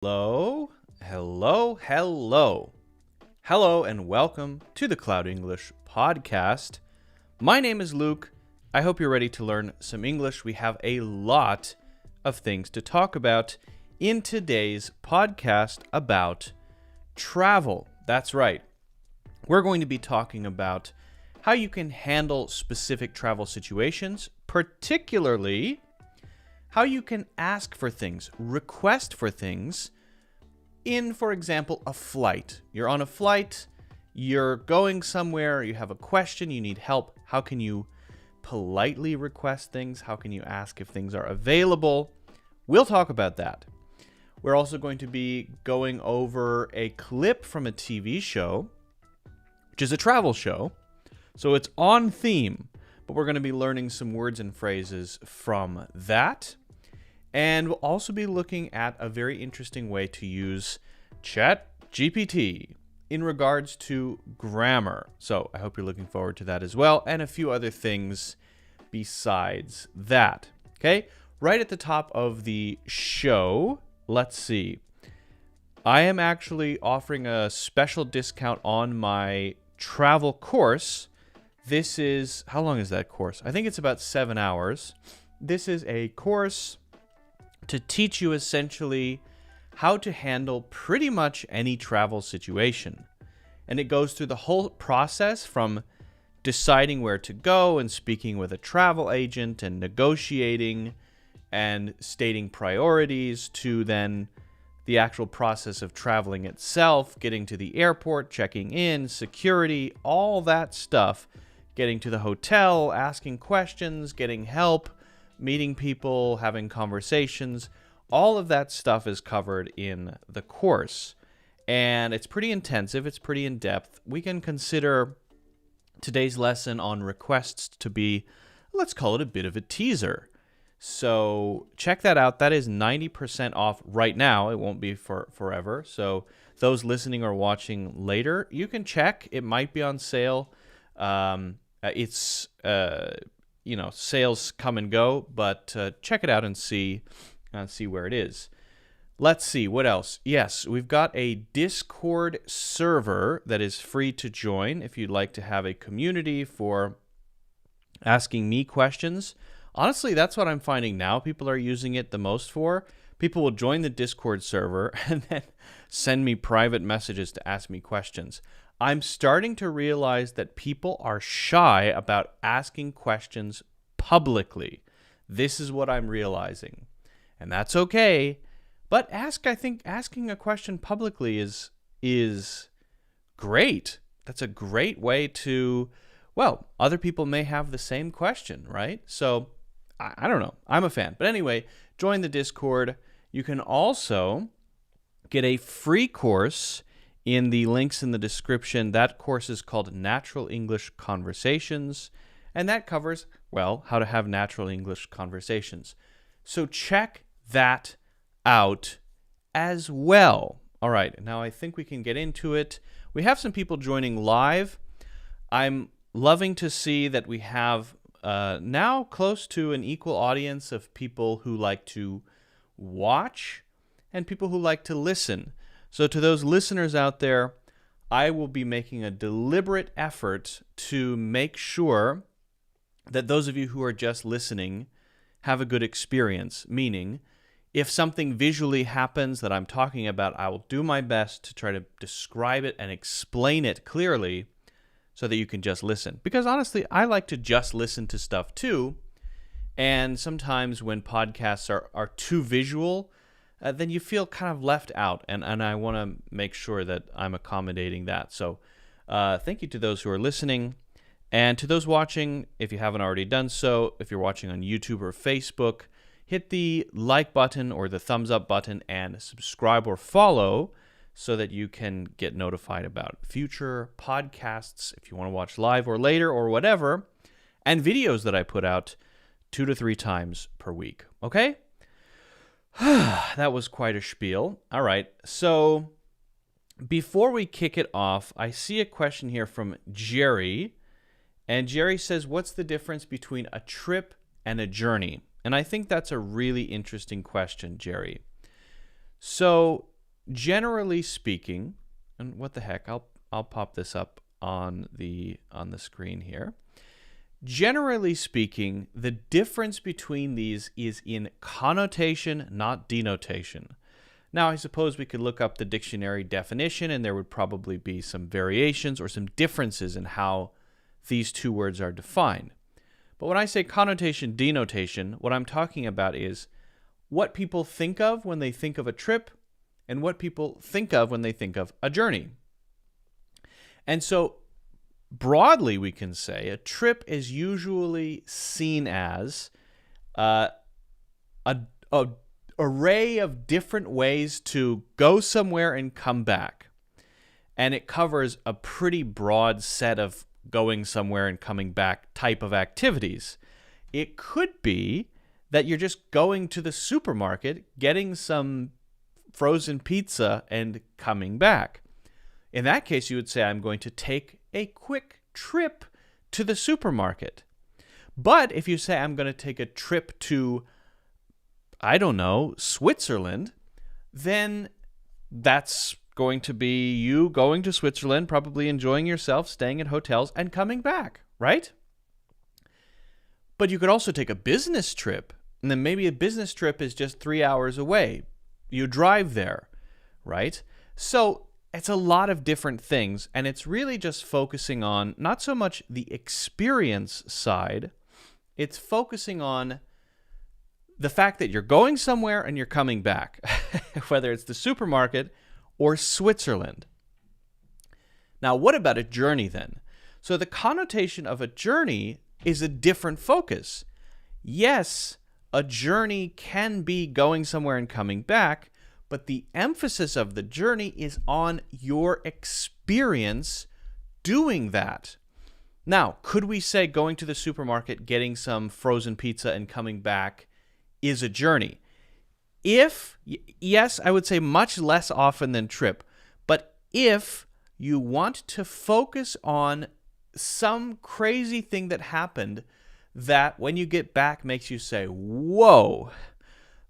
Hello, hello, hello. Hello, and welcome to the Cloud English podcast. My name is Luke. I hope you're ready to learn some English. We have a lot of things to talk about in today's podcast about travel. That's right. We're going to be talking about how you can handle specific travel situations, particularly how you can ask for things, request for things in, for example, a flight. You're on a flight, you're going somewhere, you have a question, you need help. How can you politely request things? How can you ask if things are available? We'll talk about that. We're also going to be going over a clip from a TV show, which is a travel show. So it's on theme, but we're going to be learning some words and phrases from that. And we'll also be looking at a very interesting way to use ChatGPT in regards to grammar. So I hope you're looking forward to that as well, and a few other things besides that. Okay, right at the top of the show, let's see. I am actually offering a special discount on my travel course. This is, how long is that course? I think it's about 7 hours. This is a course to teach you essentially how to handle pretty much any travel situation. And it goes through the whole process from deciding where to go and speaking with a travel agent and negotiating and stating priorities to then the actual process of traveling itself, getting to the airport, checking in, security, all that stuff, getting to the hotel, asking questions, getting help, meeting people, having conversations. All of that stuff is covered in the course. And it's pretty intensive. It's pretty in-depth. We can consider today's lesson on requests to be, let's call it a bit of a teaser. So check that out. That is 90% off right now. It won't be for forever. So those listening or watching later, you can check. It might be on sale. Sales come and go, but check it out and see where it is. Let's see, what else? Yes, we've got a Discord server that is free to join if you'd like to have a community for asking me questions. Honestly, that's what I'm finding now people are using it the most for. People will join the Discord server and then send me private messages to ask me questions. I'm starting to realize that people are shy about asking questions publicly. This is what I'm realizing. And that's okay. But I think asking a question publicly is great. That's a great way to, other people may have the same question, right? So, I don't know. I'm a fan. But anyway, join the Discord. You can also get a free course in the links in the description. That course is called Natural English Conversations, and that covers, how to have natural English conversations. So check that out as well. All right, now I think we can get into it. We have some people joining live. I'm loving to see that we have now close to an equal audience of people who like to watch and people who like to listen. So to those listeners out there, I will be making a deliberate effort to make sure that those of you who are just listening have a good experience. Meaning, if something visually happens that I'm talking about, I will do my best to try to describe it and explain it clearly so that you can just listen. Because honestly, I like to just listen to stuff too. And sometimes when podcasts are too visual, then you feel kind of left out, and I want to make sure that I'm accommodating that. So thank you to those who are listening, and to those watching, if you haven't already done so, if you're watching on YouTube or Facebook, hit the like button or the thumbs up button and subscribe or follow so that you can get notified about future podcasts if you want to watch live or later or whatever, and videos that I put out 2 to 3 times per week. Okay? That was quite a spiel. All right, so before we kick it off, I see a question here from Jerry, and Jerry says, what's the difference between a trip and a journey? And I think that's a really interesting question, Jerry. So generally speaking, and what the heck, I'll pop this up on the screen here. Generally speaking, the difference between these is in connotation, not denotation. Now, I suppose we could look up the dictionary definition, and there would probably be some variations or some differences in how these two words are defined. But when I say connotation, denotation, what I'm talking about is what people think of when they think of a trip and what people think of when they think of a journey. And so, broadly, we can say a trip is usually seen as an array of different ways to go somewhere and come back. And it covers a pretty broad set of going somewhere and coming back type of activities. It could be that you're just going to the supermarket, getting some frozen pizza, and coming back. In that case, you would say, I'm going to take a quick trip to the supermarket. But if you say, I'm going to take a trip to, I don't know, Switzerland, then that's going to be you going to Switzerland, probably enjoying yourself, staying in hotels, and coming back, right? But you could also take a business trip, and then maybe a business trip is just 3 hours away. You drive there, right? So it's a lot of different things, and it's really just focusing on not so much the experience side, it's focusing on the fact that you're going somewhere and you're coming back, whether it's the supermarket or Switzerland. Now, what about a journey then? So the connotation of a journey is a different focus. Yes, a journey can be going somewhere and coming back, but the emphasis of the journey is on your experience doing that. Now, could we say going to the supermarket, getting some frozen pizza, and coming back is a journey? Yes, I would say much less often than trip, but if you want to focus on some crazy thing that happened that when you get back makes you say, whoa,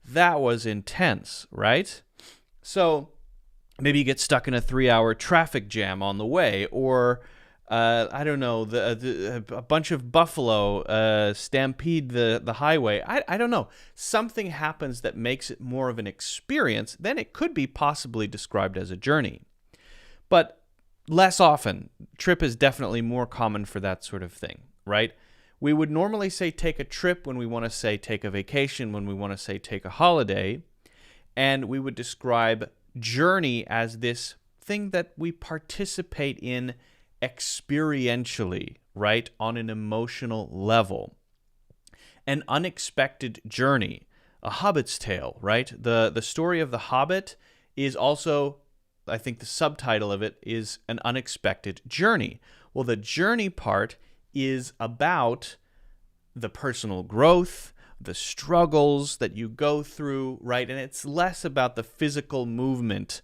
that was intense, right? So maybe you get stuck in a 3-hour traffic jam on the way, or I don't know, a bunch of buffalo stampede the highway. I don't know. Something happens that makes it more of an experience. Then it could be possibly described as a journey. But less often. Trip is definitely more common for that sort of thing, right? We would normally say take a trip when we want to say take a vacation, when we want to say take a holiday. And we would describe journey as this thing that we participate in experientially, right, on an emotional level. An unexpected journey, a Hobbit's tale, right? The story of the Hobbit is also, I think the subtitle of it is An Unexpected Journey. Well, the journey part is about the personal growth, the struggles that you go through, right? And it's less about the physical movement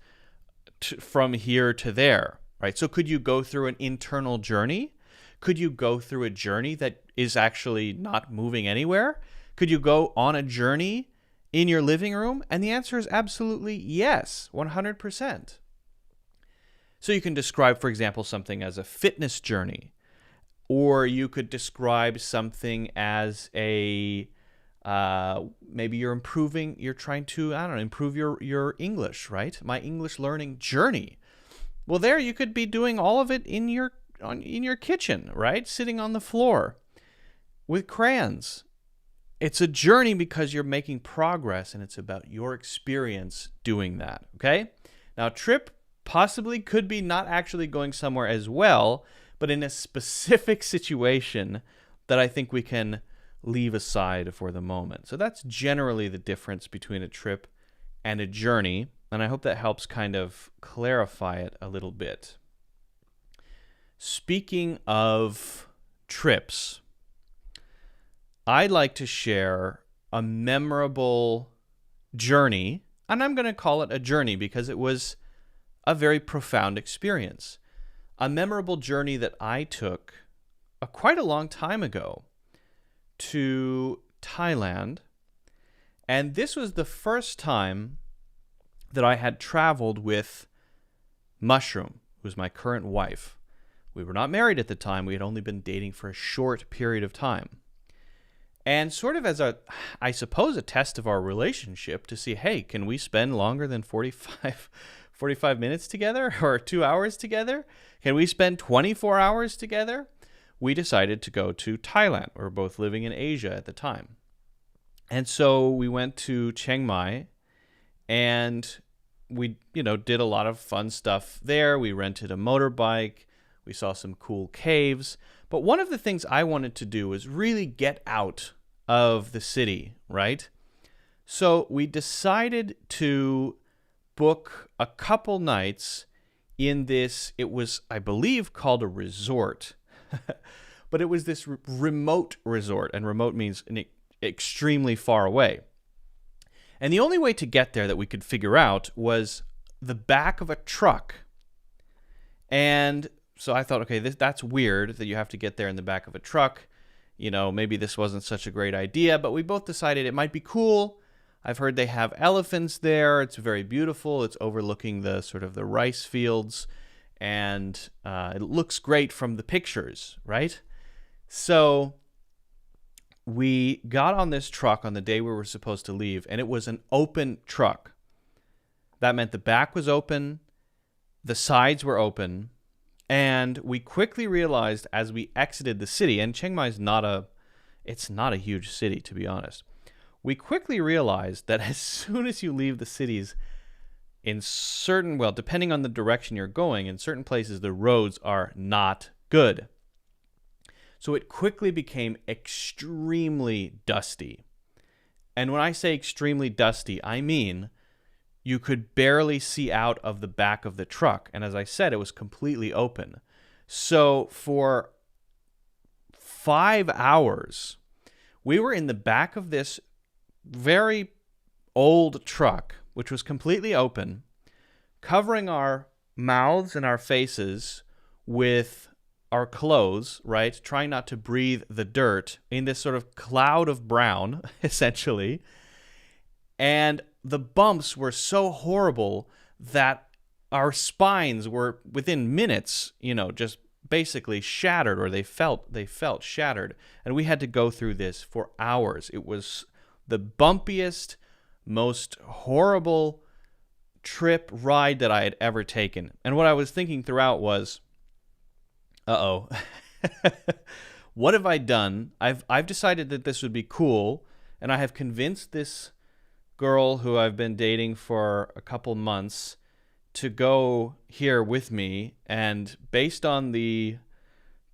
from here to there, right? So could you go through an internal journey? Could you go through a journey that is actually not moving anywhere? Could you go on a journey in your living room? And the answer is absolutely yes, 100%. So you can describe, for example, something as a fitness journey, or you could describe something as a maybe you're trying to, I don't know, improve your English, right? My English learning journey. Well, there you could be doing all of it in your kitchen, right? Sitting on the floor with crayons. It's a journey because you're making progress, and it's about your experience doing that, okay? Now, trip possibly could be not actually going somewhere as well, but in a specific situation that I think we can leave aside for the moment. So that's generally the difference between a trip and a journey, and I hope that helps kind of clarify it a little bit. Speaking of trips, I'd like to share a memorable journey, and I'm going to call it a journey because it was a very profound experience. A memorable journey that I took quite a long time ago to Thailand. And this was the first time that I had traveled with Mushroom, who was my current wife. We were not married at the time. We had only been dating for a short period of time. And sort of as I suppose, a test of our relationship to see, hey, can we spend longer than 45 minutes together or 2 hours together? Can we spend 24 hours together? We decided to go to Thailand. We were both living in Asia at the time. And so we went to Chiang Mai, and we, did a lot of fun stuff there. We rented a motorbike. We saw some cool caves. But one of the things I wanted to do was really get out of the city, right? So we decided to book a couple nights in this, it was, I believe, called a resort. But it was this remote resort, and remote means extremely far away. And the only way to get there that we could figure out was the back of a truck. And so I thought, okay, that's weird that you have to get there in the back of a truck. Maybe this wasn't such a great idea, but we both decided it might be cool. I've heard they have elephants there. It's very beautiful. It's overlooking the sort of the rice fields, and it looks great from the pictures, right? So we got on this truck on the day we were supposed to leave, and it was an open truck. That meant the back was open, the sides were open, and we quickly realized as we exited the city, and Chiang Mai is not a huge city, to be honest. We quickly realized that as soon as you leave the cities, depending on the direction you're going, in certain places the roads are not good. So it quickly became extremely dusty. And when I say extremely dusty, I mean you could barely see out of the back of the truck. And as I said, it was completely open. So for 5 hours, we were in the back of this very old truck, which was completely open, covering our mouths and our faces with our clothes, right? Trying not to breathe the dirt in this sort of cloud of brown, essentially. And the bumps were so horrible that our spines were within minutes, just basically shattered, or they felt shattered. And we had to go through this for hours. It was the bumpiest, most horrible ride that I had ever taken. And what I was thinking throughout was, what have I done? I've decided that this would be cool, and I have convinced this girl who I've been dating for a couple months to go here with me, and based on the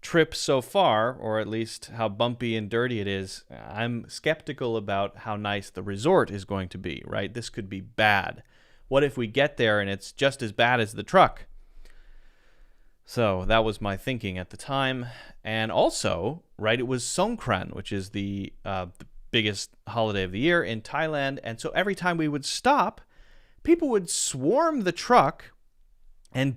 trip so far, or at least how bumpy and dirty it is, I'm skeptical about how nice the resort is going to be, right? This could be bad. What if we get there and it's just as bad as the truck? So that was my thinking at the time. And also, right, it was Songkran, which is the biggest holiday of the year in Thailand. And so every time we would stop, people would swarm the truck and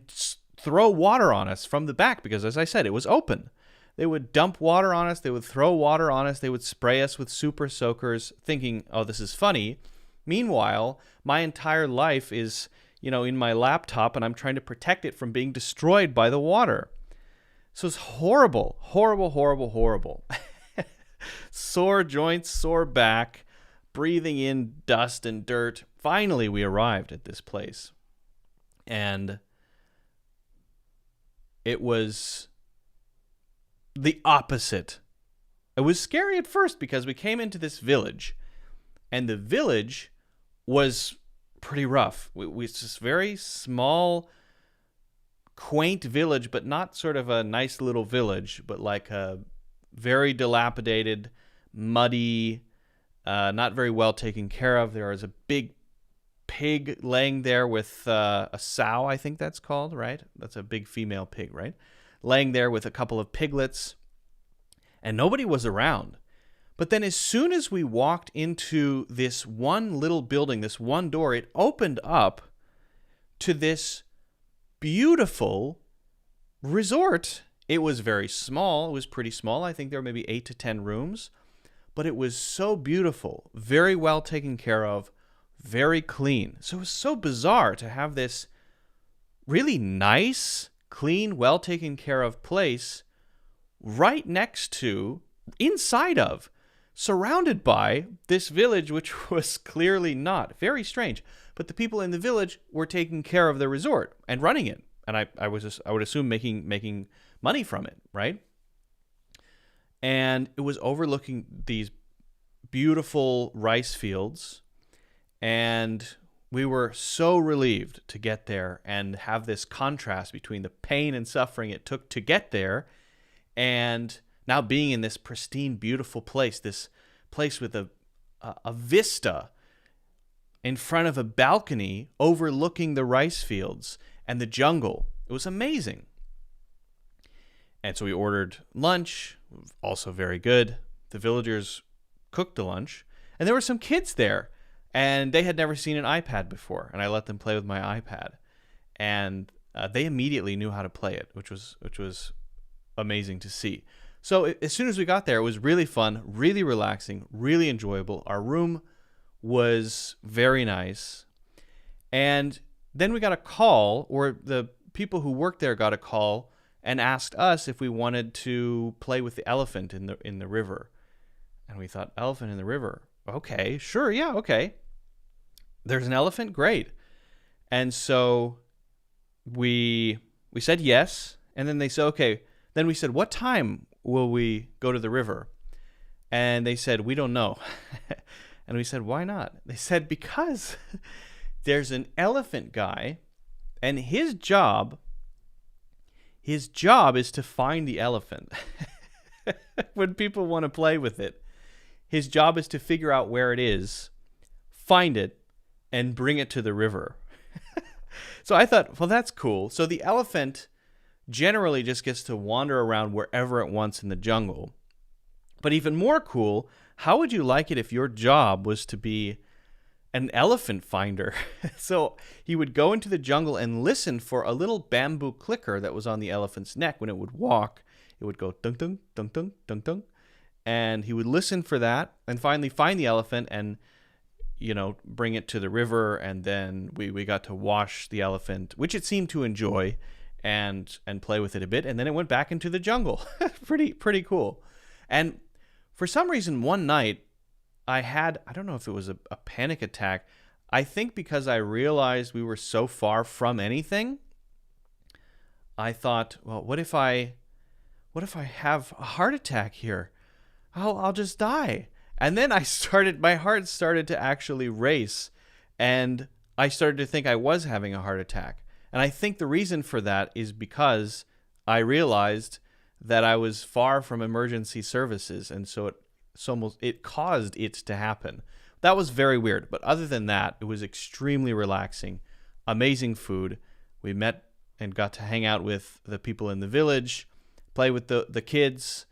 throw water on us from the back because, as I said, it was open. They would dump water on us. They would throw water on us. They would spray us with super soakers, thinking, oh, this is funny. Meanwhile, my entire life is, in my laptop, and I'm trying to protect it from being destroyed by the water. So it's horrible, horrible, horrible, horrible. Sore joints, sore back, breathing in dust and dirt. Finally, we arrived at this place. And it was the opposite. It was scary at first because we came into this village, and the village was pretty rough. It's this very small, quaint village, but not sort of a nice little village, but like a very dilapidated, muddy, not very well taken care of. There is a big pig laying there with a sow, I think that's called, right? That's a big female pig, right? Laying there with a couple of piglets, and nobody was around. But then as soon as we walked into this one little building, this one door, it opened up to this beautiful resort. It was very small. It was pretty small. I think there were maybe 8 to 10 rooms. But it was so beautiful, very well taken care of, very clean. So it was so bizarre to have this really nice, clean, well taken care of place right next to, inside of, surrounded by this village, which was clearly not. Very strange. But the people in the village were taking care of the resort and running it. And I would assume making money from it, right? And it was overlooking these beautiful rice fields. And we were so relieved to get there and have this contrast between the pain and suffering it took to get there and now being in this pristine, beautiful place, this place with a vista in front of a balcony overlooking the rice fields and the jungle. It was amazing. And so we ordered lunch, also very good. The villagers cooked the lunch, and there were some kids there, and they had never seen an iPad before, and I let them play with my iPad, and they immediately knew how to play it, which was amazing to see. So as soon as we got there, it was really fun, really relaxing, really enjoyable. Our room was very nice. And then we got a call, or the people who worked there got a call and asked us if we wanted to play with the elephant in the river. And we thought, elephant in the river? Okay, sure, yeah, okay. There's an elephant? Great. And so we said yes, and then they said, okay. Then we said, what time will we go to the river? And they said, we don't know. And we said, why not? They said, because there's an elephant guy, and his job is to find the elephant. When people want to play with it, his job is to figure out where it is, find it, and bring it to the river. So I thought, well, that's cool. So the elephant generally just gets to wander around wherever it wants in the jungle. But even more cool, how would you like it if your job was to be an elephant finder? So he would go into the jungle and listen for a little bamboo clicker that was on the elephant's neck. When it would walk, it would go dunk, dunk, dunk, dunk, dunk, dunk. And he would listen for that and finally find the elephant and, bring it to the river. And then we got to wash the elephant, which it seemed to enjoy, and play with it a bit. And then it went back into the jungle. Pretty cool. And for some reason, one night, I don't know if it was a panic attack. I think because I realized we were so far from anything, I thought, well, what if I have a heart attack here? I'll just die. And then my heart started to actually race, and I started to think I was having a heart attack. And I think the reason for that is because I realized that I was far from emergency services, and so it caused it to happen. That was very weird, but other than that, it was extremely relaxing. Amazing food. We met and got to hang out with the people in the village, play with the kids,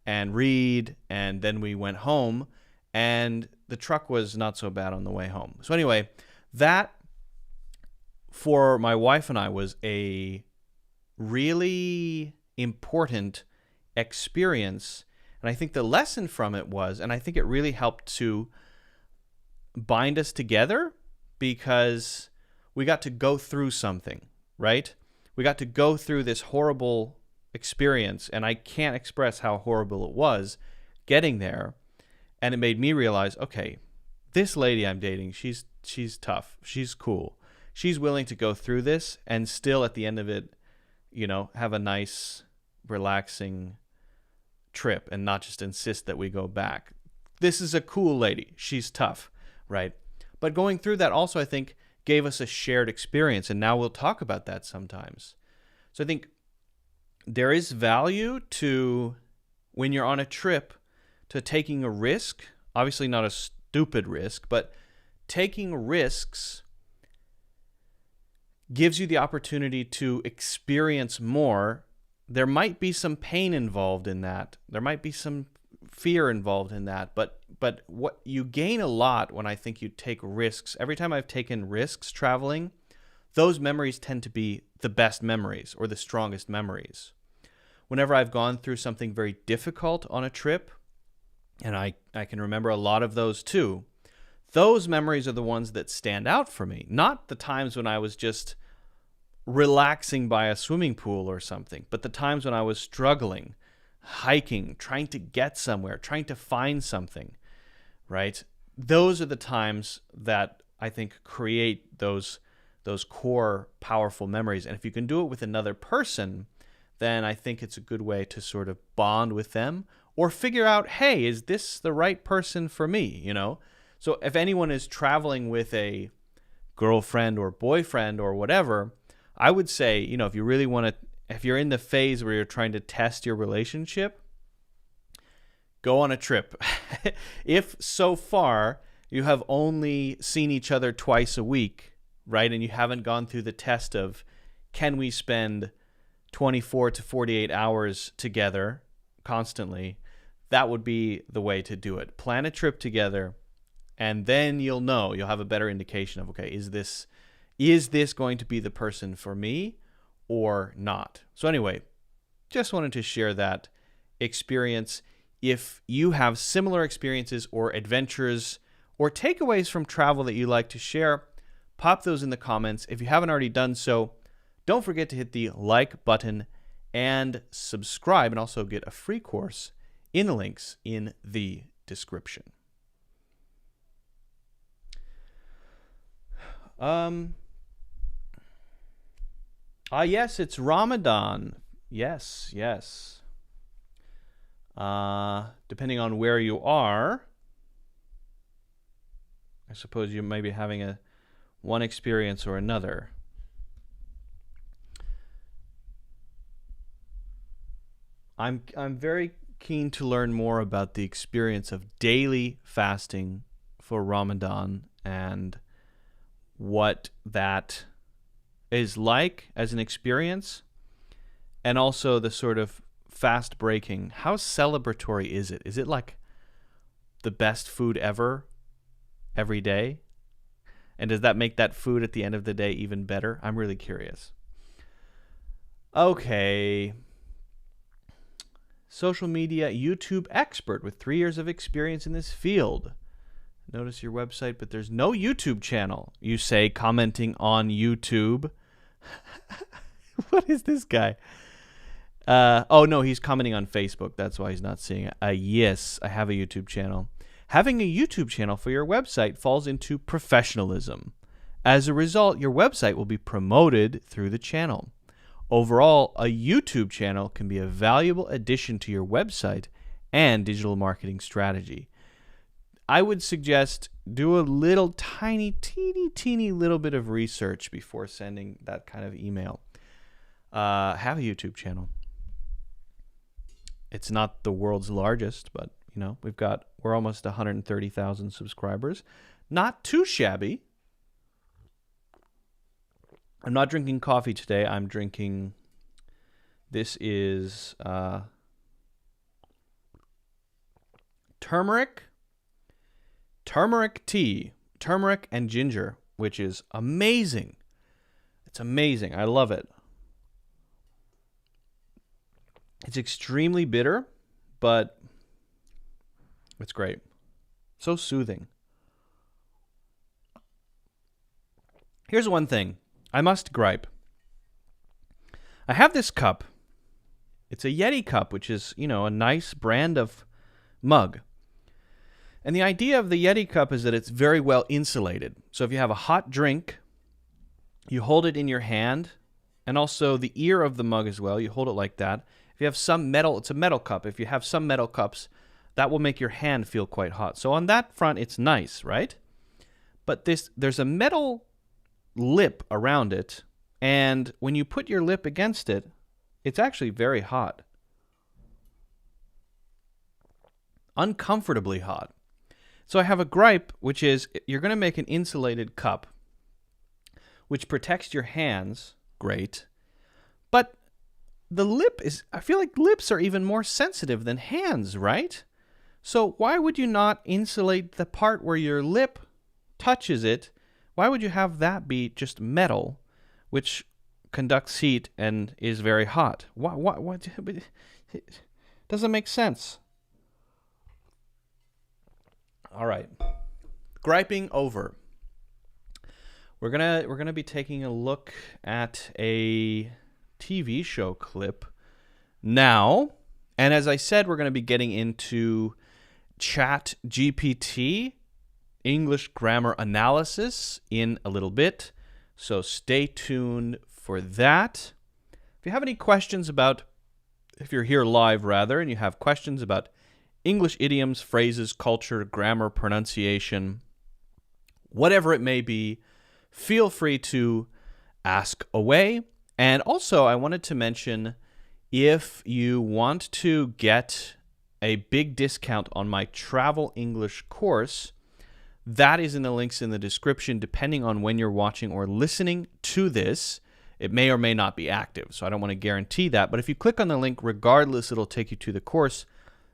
and read, and then we went home, and the truck was not so bad on the way home. So anyway, that for my wife and I was a really important experience. And I think the lesson from it was, and I think it really helped to bind us together, because we got to go through something, right? We got to go through this horrible experience, and I can't express how horrible it was getting there. And it made me realize, okay, this lady I'm dating, she's tough. She's cool. She's willing to go through this and still at the end of it, have a nice, relaxing trip and not just insist that we go back. This is a cool lady. She's tough, right? But going through that also, I think, gave us a shared experience, and now we'll talk about that sometimes. So I think there is value to, when you're on a trip, to taking a risk. Obviously not a stupid risk, but taking risks gives you the opportunity to experience more. There might be some pain involved in that. There might be some fear involved in that. But what you gain a lot when I think you take risks. Every time I've taken risks traveling, those memories tend to be the best memories or the strongest memories. Whenever I've gone through something very difficult on a trip, and I can remember a lot of those too, those memories are the ones that stand out for me, not the times when I was just relaxing by a swimming pool or something, but the times when I was struggling, hiking, trying to get somewhere, trying to find something, right? Those are the times that I think create those core powerful memories. And if you can do it with another person, then I think it's a good way to sort of bond with them or figure out, hey, is this the right person for me, you know? So if anyone is traveling with a girlfriend or boyfriend or whatever, I would say, you know, if you really want to, if you're in the phase where you're trying to test your relationship, go on a trip. If so far you have only seen each other twice a week, right, and you haven't gone through the test of can we spend 24 to 48 hours together constantly, that would be the way to do it. Plan a trip together, and then you'll know, you'll have a better indication of, okay, is this going to be the person for me or not? So anyway, just wanted to share that experience. If you have similar experiences or adventures or takeaways from travel that you like to share, pop those in the comments. If you haven't already done so, don't forget to hit the like button and subscribe, and also get a free course in the links in the description. Yes, it's Ramadan. Yes. Depending on where you are, I suppose you may be having one experience or another. I'm very keen to learn more about the experience of daily fasting for Ramadan and what that is like as an experience, and also the sort of fast breaking. How celebratory is it? Is it like the best food ever every day? And does that make that food at the end of the day even better? I'm really curious. Okay. Social media YouTube expert with 3 years of experience in this field. Notice your website, but there's no YouTube channel. You say, commenting on YouTube. What is this guy? Oh, no, he's commenting on Facebook. That's why he's not seeing it. Yes, I have a YouTube channel. Having a YouTube channel for your website falls into professionalism. As a result, your website will be promoted through the channel. Overall, a YouTube channel can be a valuable addition to your website and digital marketing strategy. I would suggest do a little teeny little bit of research before sending that kind of email. Have a YouTube channel. It's not the world's largest, but you know, we're almost 130,000 subscribers. Not too shabby. I'm not drinking coffee today. I'm drinking, this is turmeric tea, turmeric and ginger, which is amazing. It's amazing. I love it. It's extremely bitter, but it's great. So soothing. Here's one thing. I must gripe. I have this cup. It's a Yeti cup, which is, you know, a nice brand of mug. And the idea of the Yeti cup is that it's very well insulated. So if you have a hot drink, you hold it in your hand, and also the ear of the mug as well. You hold it like that. If you have some metal, it's a metal cup. If you have some metal cups, that will make your hand feel quite hot. So on that front, it's nice, right? But there's a metal lip around it, and when you put your lip against it, it's actually very hot. Uncomfortably hot. So I have a gripe, which is you're going to make an insulated cup, which protects your hands, great, but the lip is, I feel like lips are even more sensitive than hands, right? So why would you not insulate the part where your lip touches it? Why would you have that be just metal, which conducts heat and is very hot? What? It doesn't make sense. All right. griping over. We're gonna be taking a look at a TV show clip now, and as I said, we're gonna be getting into Chat GPT English grammar analysis in a little bit, so stay tuned for that. If you have any questions about, if you're here live rather, and you have questions about English idioms, phrases, culture, grammar, pronunciation, whatever it may be, feel free to ask away. And also, I wanted to mention, if you want to get a big discount on my travel English course, that is in the links in the description. Depending on when you're watching or listening to this, it may or may not be active. So I don't want to guarantee that. But if you click on the link, regardless, it'll take you to the course.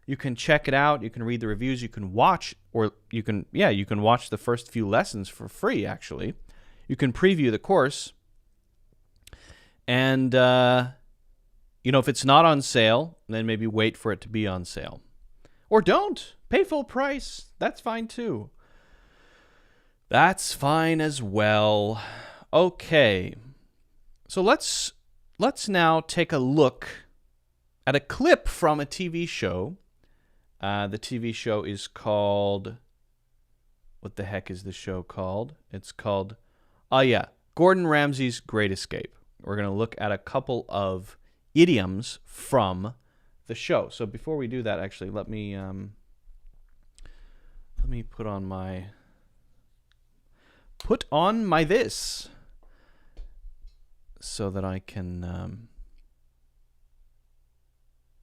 You can check it out. You can read the reviews. You can watch, or you can watch the first few lessons for free, actually. You can preview the course. And, if it's not on sale, then maybe wait for it to be on sale. Or don't. Pay full price. That's fine, too. That's fine as well. Okay. So let's now take a look at a clip from a TV show. The TV show is called... What the heck is the show called? It's called... Gordon Ramsay's Great Escape. We're going to look at a couple of idioms from the show. So before we do that, actually, let me put on my this so that I can,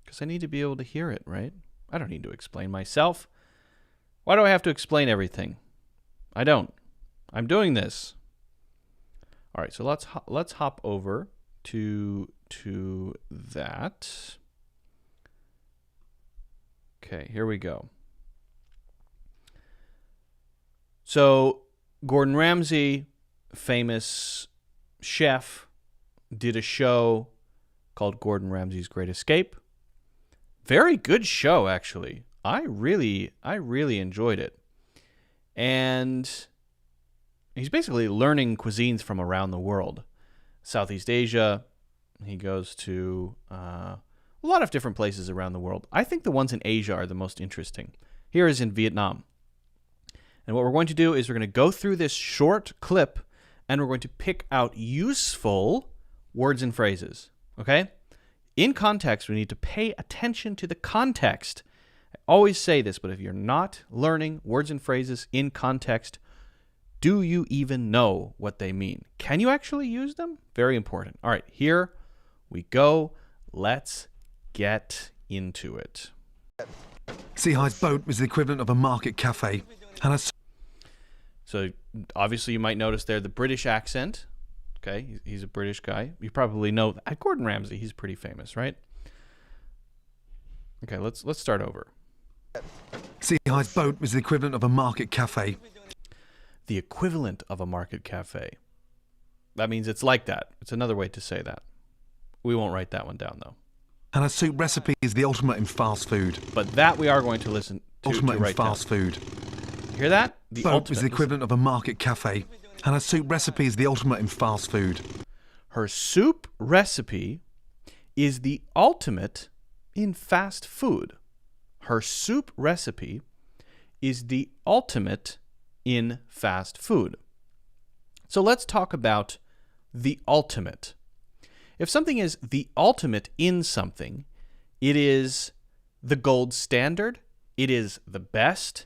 because I need to be able to hear it, right? I don't need to explain myself. Why do I have to explain everything? I don't. I'm doing this. All right, so let's hop over to that. Okay, here we go. So Gordon Ramsay, famous chef, did a show called Gordon Ramsay's Great Escape. Very good show, actually. I really enjoyed it. And he's basically learning cuisines from around the world. Southeast Asia. He goes to a lot of different places around the world. I think the ones in Asia are the most interesting. Here is in Vietnam. And what we're going to do is we're going to go through this short clip and we're going to pick out useful words and phrases. Okay? In context, we need to pay attention to the context. I always say this, but if you're not learning words and phrases in context, do you even know what they mean? Can you actually use them? Very important. All right, here we go. Let's get into it. Seahai's boat was the equivalent of a market cafe. And So obviously you might notice there the British accent. Okay, he's a British guy. You probably know that. Gordon Ramsay, he's pretty famous, right? Okay, let's start over. Seahai's boat was the equivalent of a market cafe. The equivalent of a market cafe. That means it's like that. It's another way to say that. We won't write that one down, though. And a soup recipe is the ultimate in fast food. But that we are going to listen to. Ultimate to in fast down. food. You hear that? The boat is the equivalent of a market cafe. And a soup recipe is the ultimate in fast food. Her soup recipe is the ultimate in fast food. Her soup recipe is the ultimate in fast food. So let's talk about the ultimate. If something is the ultimate in something, it is the gold standard, it is the best,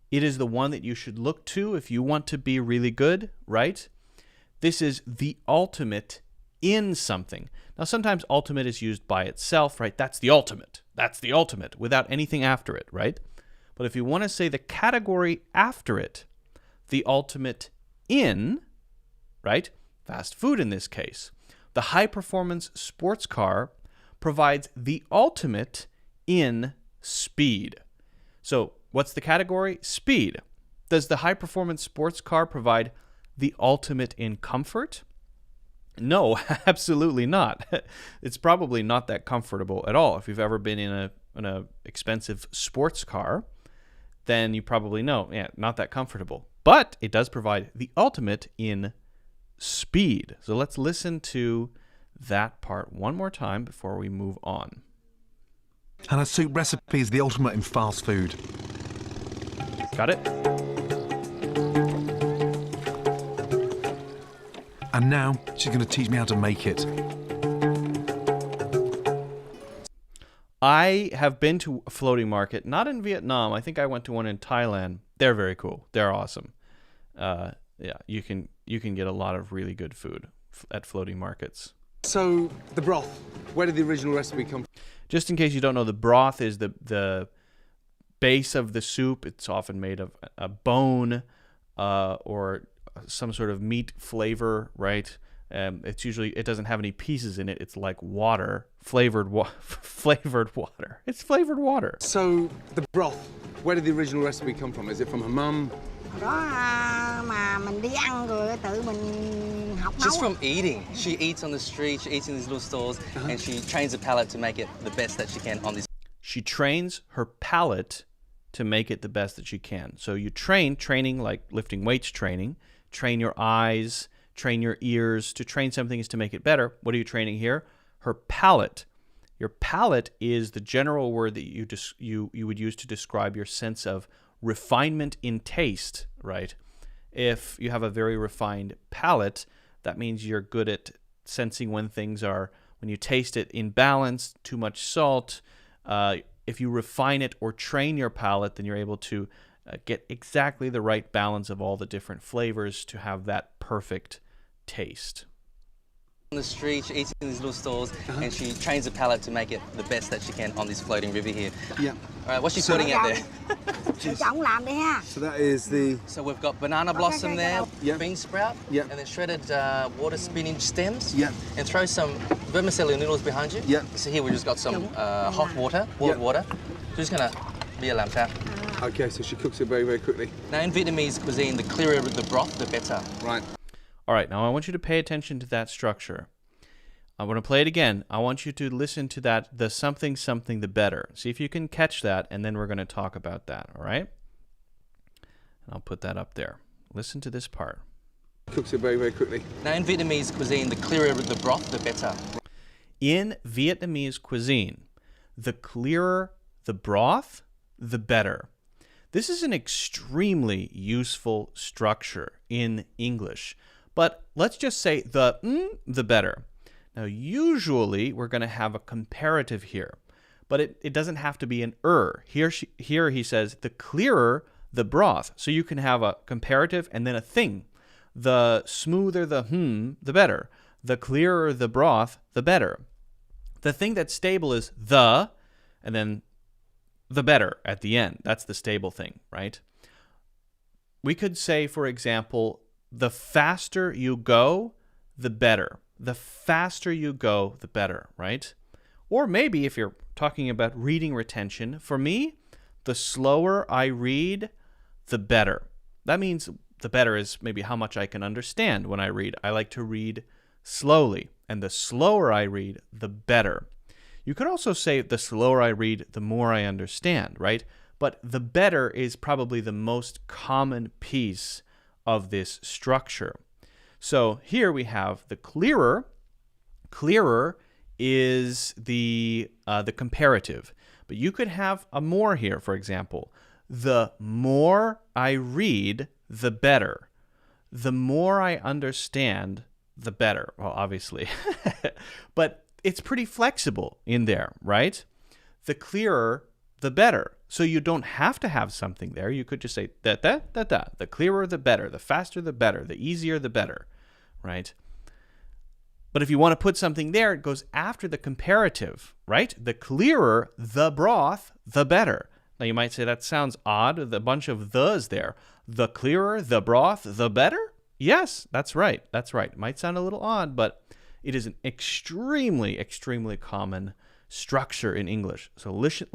it is the one that you should look to if you want to be really good, right? This is the ultimate in something. Now, sometimes ultimate is used by itself, right? That's the ultimate. That's the ultimate, without anything after it, right? But if you want to say the category after it, the ultimate in, right? Fast food in this case. The high-performance sports car provides the ultimate in speed. So what's the category? Speed. Does the high-performance sports car provide the ultimate in comfort? No, absolutely not. It's probably not that comfortable at all. If you've ever been in a expensive sports car, then you probably know, yeah, not that comfortable. but it does provide the ultimate in speed. So let's listen to that part one more time before we move on. And her soup recipe is the ultimate in fast food. Got it? And now she's going to teach me how to make it. I have been to a floating market, not in Vietnam. I think I went to one in Thailand. They're very cool. They're awesome. Yeah, you can get a lot of really good food at floating markets. So the broth, where did the original recipe come from? Just in case you don't know, the broth is the base of the soup. It's often made of a bone or some sort of meat flavor, right? It's usually, it doesn't have any pieces in it. It's like water, flavored water. It's flavored water. So the broth, where did the original recipe come from? Is it from her mum? Just from eating. She eats on the street, she eats in these little stores, and she trains her palate to make it the best that she can on this. She trains her palate to make it the best that she can. So you training like lifting weights training, train your eyes, train your ears. To train something is to make it better. What are you training here? Her palate. Your palate is the general word that you would use to describe your sense of refinement in taste, right? If you have a very refined palate, that means you're good at sensing when things are, when you taste it, in balance, too much salt. If you refine it or train your palate, then you're able to get exactly the right balance of all the different flavors to have that perfect taste. On the street, she eats in these little stores, and she trains her palate to make it the best that she can on this floating river here. Yeah. All right, what's she putting out there? So that is the... So we've got banana blossom there, Yeah. bean sprout, Yeah. and then shredded water spinach stems. Yeah. And throw some vermicelli noodles behind you. Yeah. So here we just got some hot water, boiled Yeah. water. So just gonna be a lamb fat. Okay, so she cooks it very, very quickly. Now in Vietnamese cuisine, the clearer the broth, the better. Right. All right, now I want you to pay attention to that structure. I want to play it again. I want you to listen to that, the something, something, the better. See if you can catch that, and then we're going to talk about that, all right? And I'll put that up there. Listen to this part. Cooks it very, very quickly. Now in Vietnamese cuisine, the clearer the broth, the better. In Vietnamese cuisine, the clearer the broth, the better. This is an extremely useful structure in English. But let's just say the better. Now, usually we're going to have a comparative here, but it doesn't have to be an Here he says the clearer the broth. So you can have a comparative and then a thing. The smoother the better. The clearer the broth, the better. The thing that's stable is the, and then the better at the end. That's the stable thing, right? We could say, for example, the faster you go, the better. The faster you go, the better, right? Or maybe if you're talking about reading retention, for me, the slower I read, the better. That means the better is maybe how much I can understand when I read. I like to read slowly, and the slower I read, the better. You could also say the slower I read, the more I understand, right? But the better is probably the most common piece of this structure. So here we have the clearer. Clearer is the comparative. But you could have a more here, for example. The more I read, the better. The more I understand, the better. Well, obviously. But it's pretty flexible in there, right? The clearer, the better. So you don't have to have something there. You could just say da. The clearer, the better. The faster, the better. The easier, the better, right? But if you want to put something there, it goes after the comparative, right? The clearer the broth, the better. Now you might say that sounds odd with a bunch of thes there. The clearer the broth, the better? Yes, that's right. That's right. It might sound a little odd, but it is an extremely, extremely common structure in English. So listen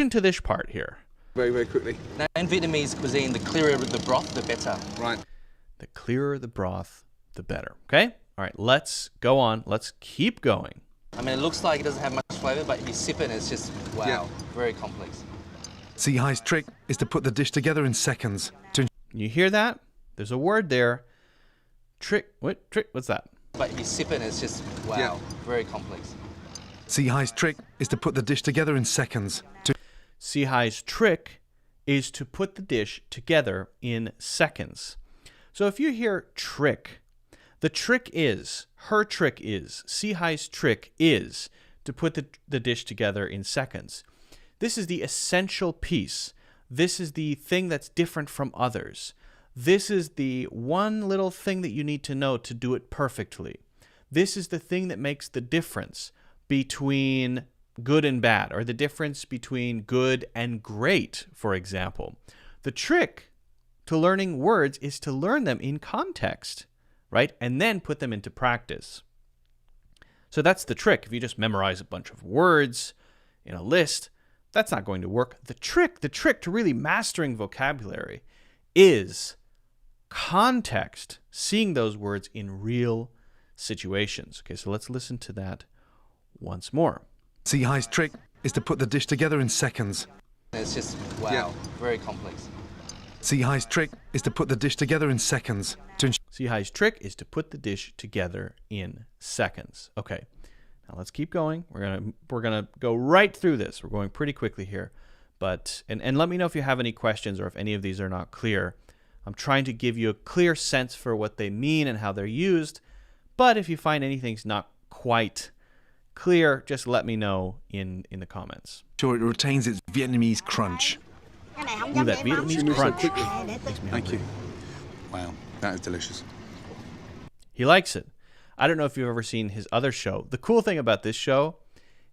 to this part here. Very, very quickly. Now in Vietnamese cuisine, the clearer the broth, the better. Right. The clearer the broth, the better. Okay? All right, let's go on. Let's keep going. I mean, it looks like it doesn't have much flavor, but if you sip it, it's just, wow, Yeah. very complex. Sihai's trick is to put the dish together in seconds. You hear that? There's a word there. Trick. What? Trick? What's that? But you sip it and it's just, wow, Yeah. very complex. Sihai's trick is to put the dish together in seconds. Sihai's trick is to put the dish together in seconds. So if you hear trick, the trick is, her trick is, Sihai's trick is to put the dish together in seconds. This is the essential piece. This is the thing that's different from others. This is the one little thing that you need to know to do it perfectly. This is the thing that makes the difference between good and bad, or the difference between good and great, for example. The trick to learning words is to learn them in context, right? And then put them into practice. So that's the trick. If you just memorize a bunch of words in a list, that's not going to work. The trick to really mastering vocabulary is context, seeing those words in real situations. Okay, so let's listen to that once more. Sihai's trick is to put the dish together in seconds. It's just, wow, Yeah. very complex. Sihai's trick is to put the dish together in seconds. Sihai's trick is to put the dish together in seconds. Okay, now let's keep going. We're gonna go right through this. We're going pretty quickly here, but and let me know if you have any questions or if any of these are not clear. I'm trying to give you a clear sense for what they mean and how they're used, but if you find anything's not quite clear, just let me know in the comments. Sure, it retains its Vietnamese crunch. Ooh, that Vietnamese crunch. Makes me Thank hungry. you. Wow, that is delicious. He likes it. I don't know if you've ever seen his other show. The cool thing about this show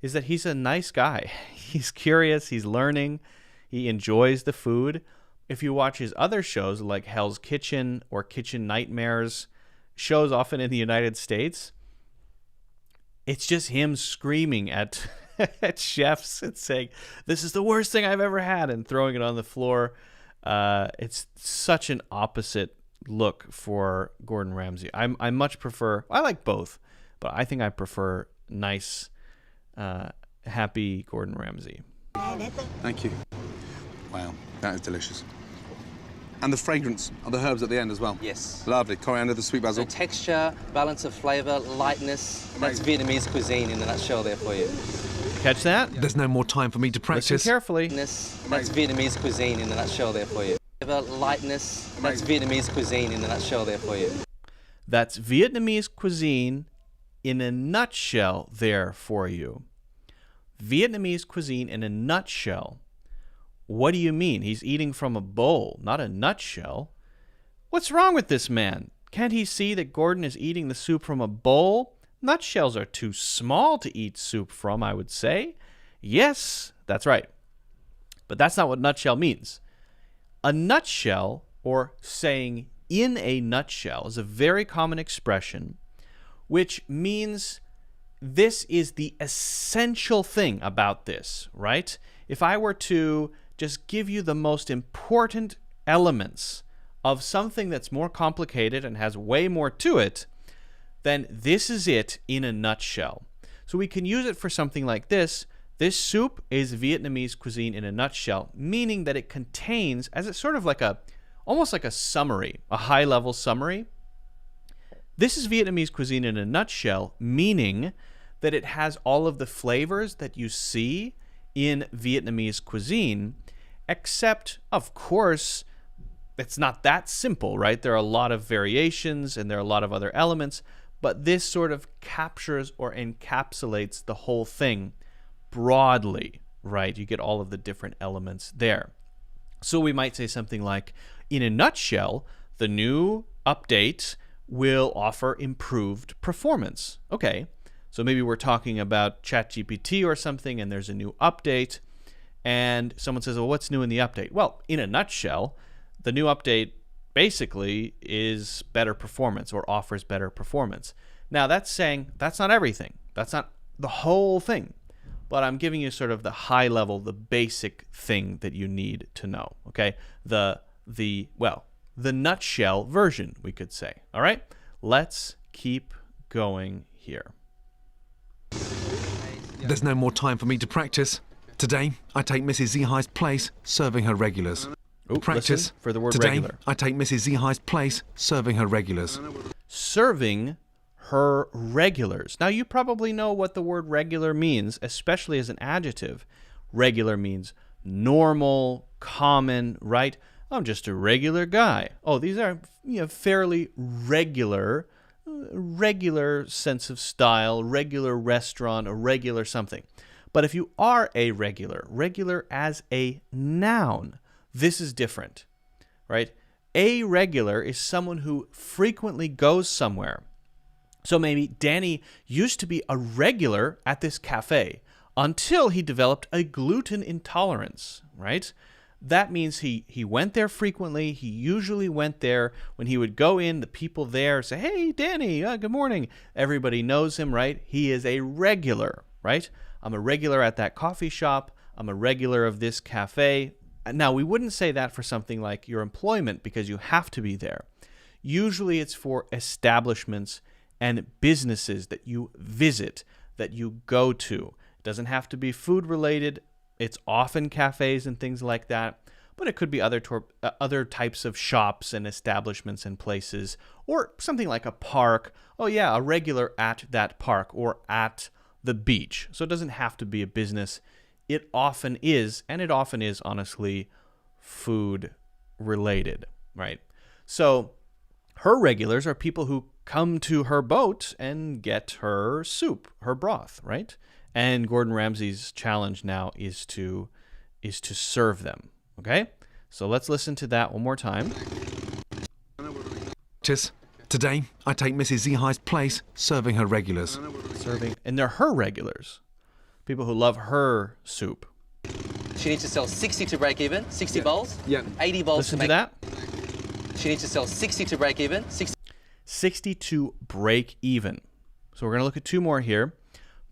is that he's a nice guy. He's curious, he's learning, he enjoys the food. If you watch his other shows like Hell's Kitchen or Kitchen Nightmares, shows often in the United States, it's just him screaming at at chefs and saying, "This is the worst thing I've ever had," and throwing it on the floor. It's such an opposite look for Gordon Ramsay. I much prefer, I like both, but I think I prefer nice, happy Gordon Ramsay. Thank you. Wow, that is delicious. And the fragrance of the herbs at the end as well. Yes. Lovely. Coriander, the sweet basil. So texture, balance of flavor, lightness, that's Vietnamese cuisine in a nutshell there for you. Catch that? There's no more time for me to Listen practice. carefully. Lightness, that's Vietnamese cuisine in a nutshell there for you. Flavor, lightness, that's Vietnamese cuisine in a nutshell there for you. That's Vietnamese cuisine in a nutshell there for you. Vietnamese cuisine in a nutshell. What do you mean? He's eating from a bowl, not a nutshell. What's wrong with this man? Can't he see that Gordon is eating the soup from a bowl? Nutshells are too small to eat soup from, I would say. Yes, that's right. But that's not what nutshell means. A nutshell, or saying in a nutshell, is a very common expression which means this is the essential thing about this, right? If I were to just give you the most important elements of something that's more complicated and has way more to it, then this is it in a nutshell. So we can use it for something like this. This soup is Vietnamese cuisine in a nutshell, meaning that it contains, as it's sort of like almost like a summary, a high-level summary. This is Vietnamese cuisine in a nutshell, meaning that it has all of the flavors that you see in Vietnamese cuisine, except, of course, it's not that simple, right? There are a lot of variations and there are a lot of other elements, but this sort of captures or encapsulates the whole thing broadly, right? You get all of the different elements there. So we might say something like, in a nutshell, the new update will offer improved performance. Okay, so maybe we're talking about ChatGPT or something and there's a new update and someone says, well, what's new in the update? Well, in a nutshell, the new update basically is better performance or offers better performance. Now that's saying that's not everything. That's not the whole thing. But I'm giving you sort of the high level, the basic thing that you need to know. Okay? The nutshell version, we could say. All right? Let's keep going here. There's no more time for me to practice. Today, I take Mrs. Zihai's place, serving her regulars. Ooh, Practice. listen for the word Today, regular. I take Mrs. Zihai's place, serving her regulars. Serving her regulars. Now, you probably know what the word regular means, especially as an adjective. Regular means normal, common, right? I'm just a regular guy. Oh, these are fairly regular sense of style, regular restaurant, a regular something. But if you are a regular as a noun, this is different, right? A regular is someone who frequently goes somewhere. So maybe Danny used to be a regular at this cafe until he developed a gluten intolerance, right? That means he went there frequently. He usually went there when he would go in, the people there say, hey, Danny, good morning. Everybody knows him, right? He is a regular, right? I'm a regular at that coffee shop. I'm a regular of this cafe. Now, we wouldn't say that for something like your employment because you have to be there. Usually it's for establishments and businesses that you visit, that you go to. It doesn't have to be food related. It's often cafes and things like that, but it could be other types of shops and establishments and places, or something like a park. Oh yeah, a regular at that park or at the beach. So it doesn't have to be a business. It often is, and it often is honestly food related, right? So her regulars are people who come to her boat and get her soup, her broth, right? And Gordon Ramsay's challenge now is to serve them. Okay? So let's listen to that one more time. Today, I take Mrs. Zihai's place, serving her regulars. Serving, and they're her regulars. People who love her soup. She needs to sell 60 to break even, 60 bowls. Yeah. 80 bowls Listen to to make. that. She needs to sell 60 to break even, 60 to break even. So we're going to look at two more here.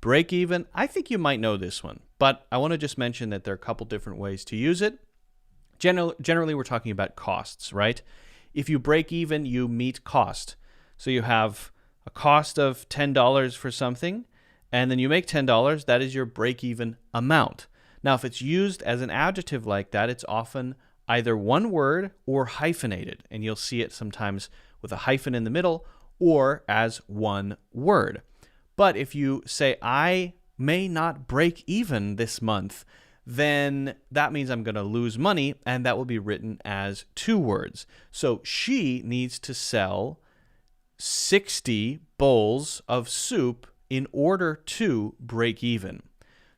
Break even, I think you might know this one, but I want to just mention that there are a couple different ways to use it. Generally, we're talking about costs, right? If you break even, you meet cost. So you have a cost of $10 for something, and then you make $10, that is your break-even amount. Now, if it's used as an adjective like that, it's often either one word or hyphenated, and you'll see it sometimes with a hyphen in the middle or as one word. But if you say, I may not break even this month, then that means I'm going to lose money, and that will be written as two words. So she needs to sell 60 bowls of soup in order to break even.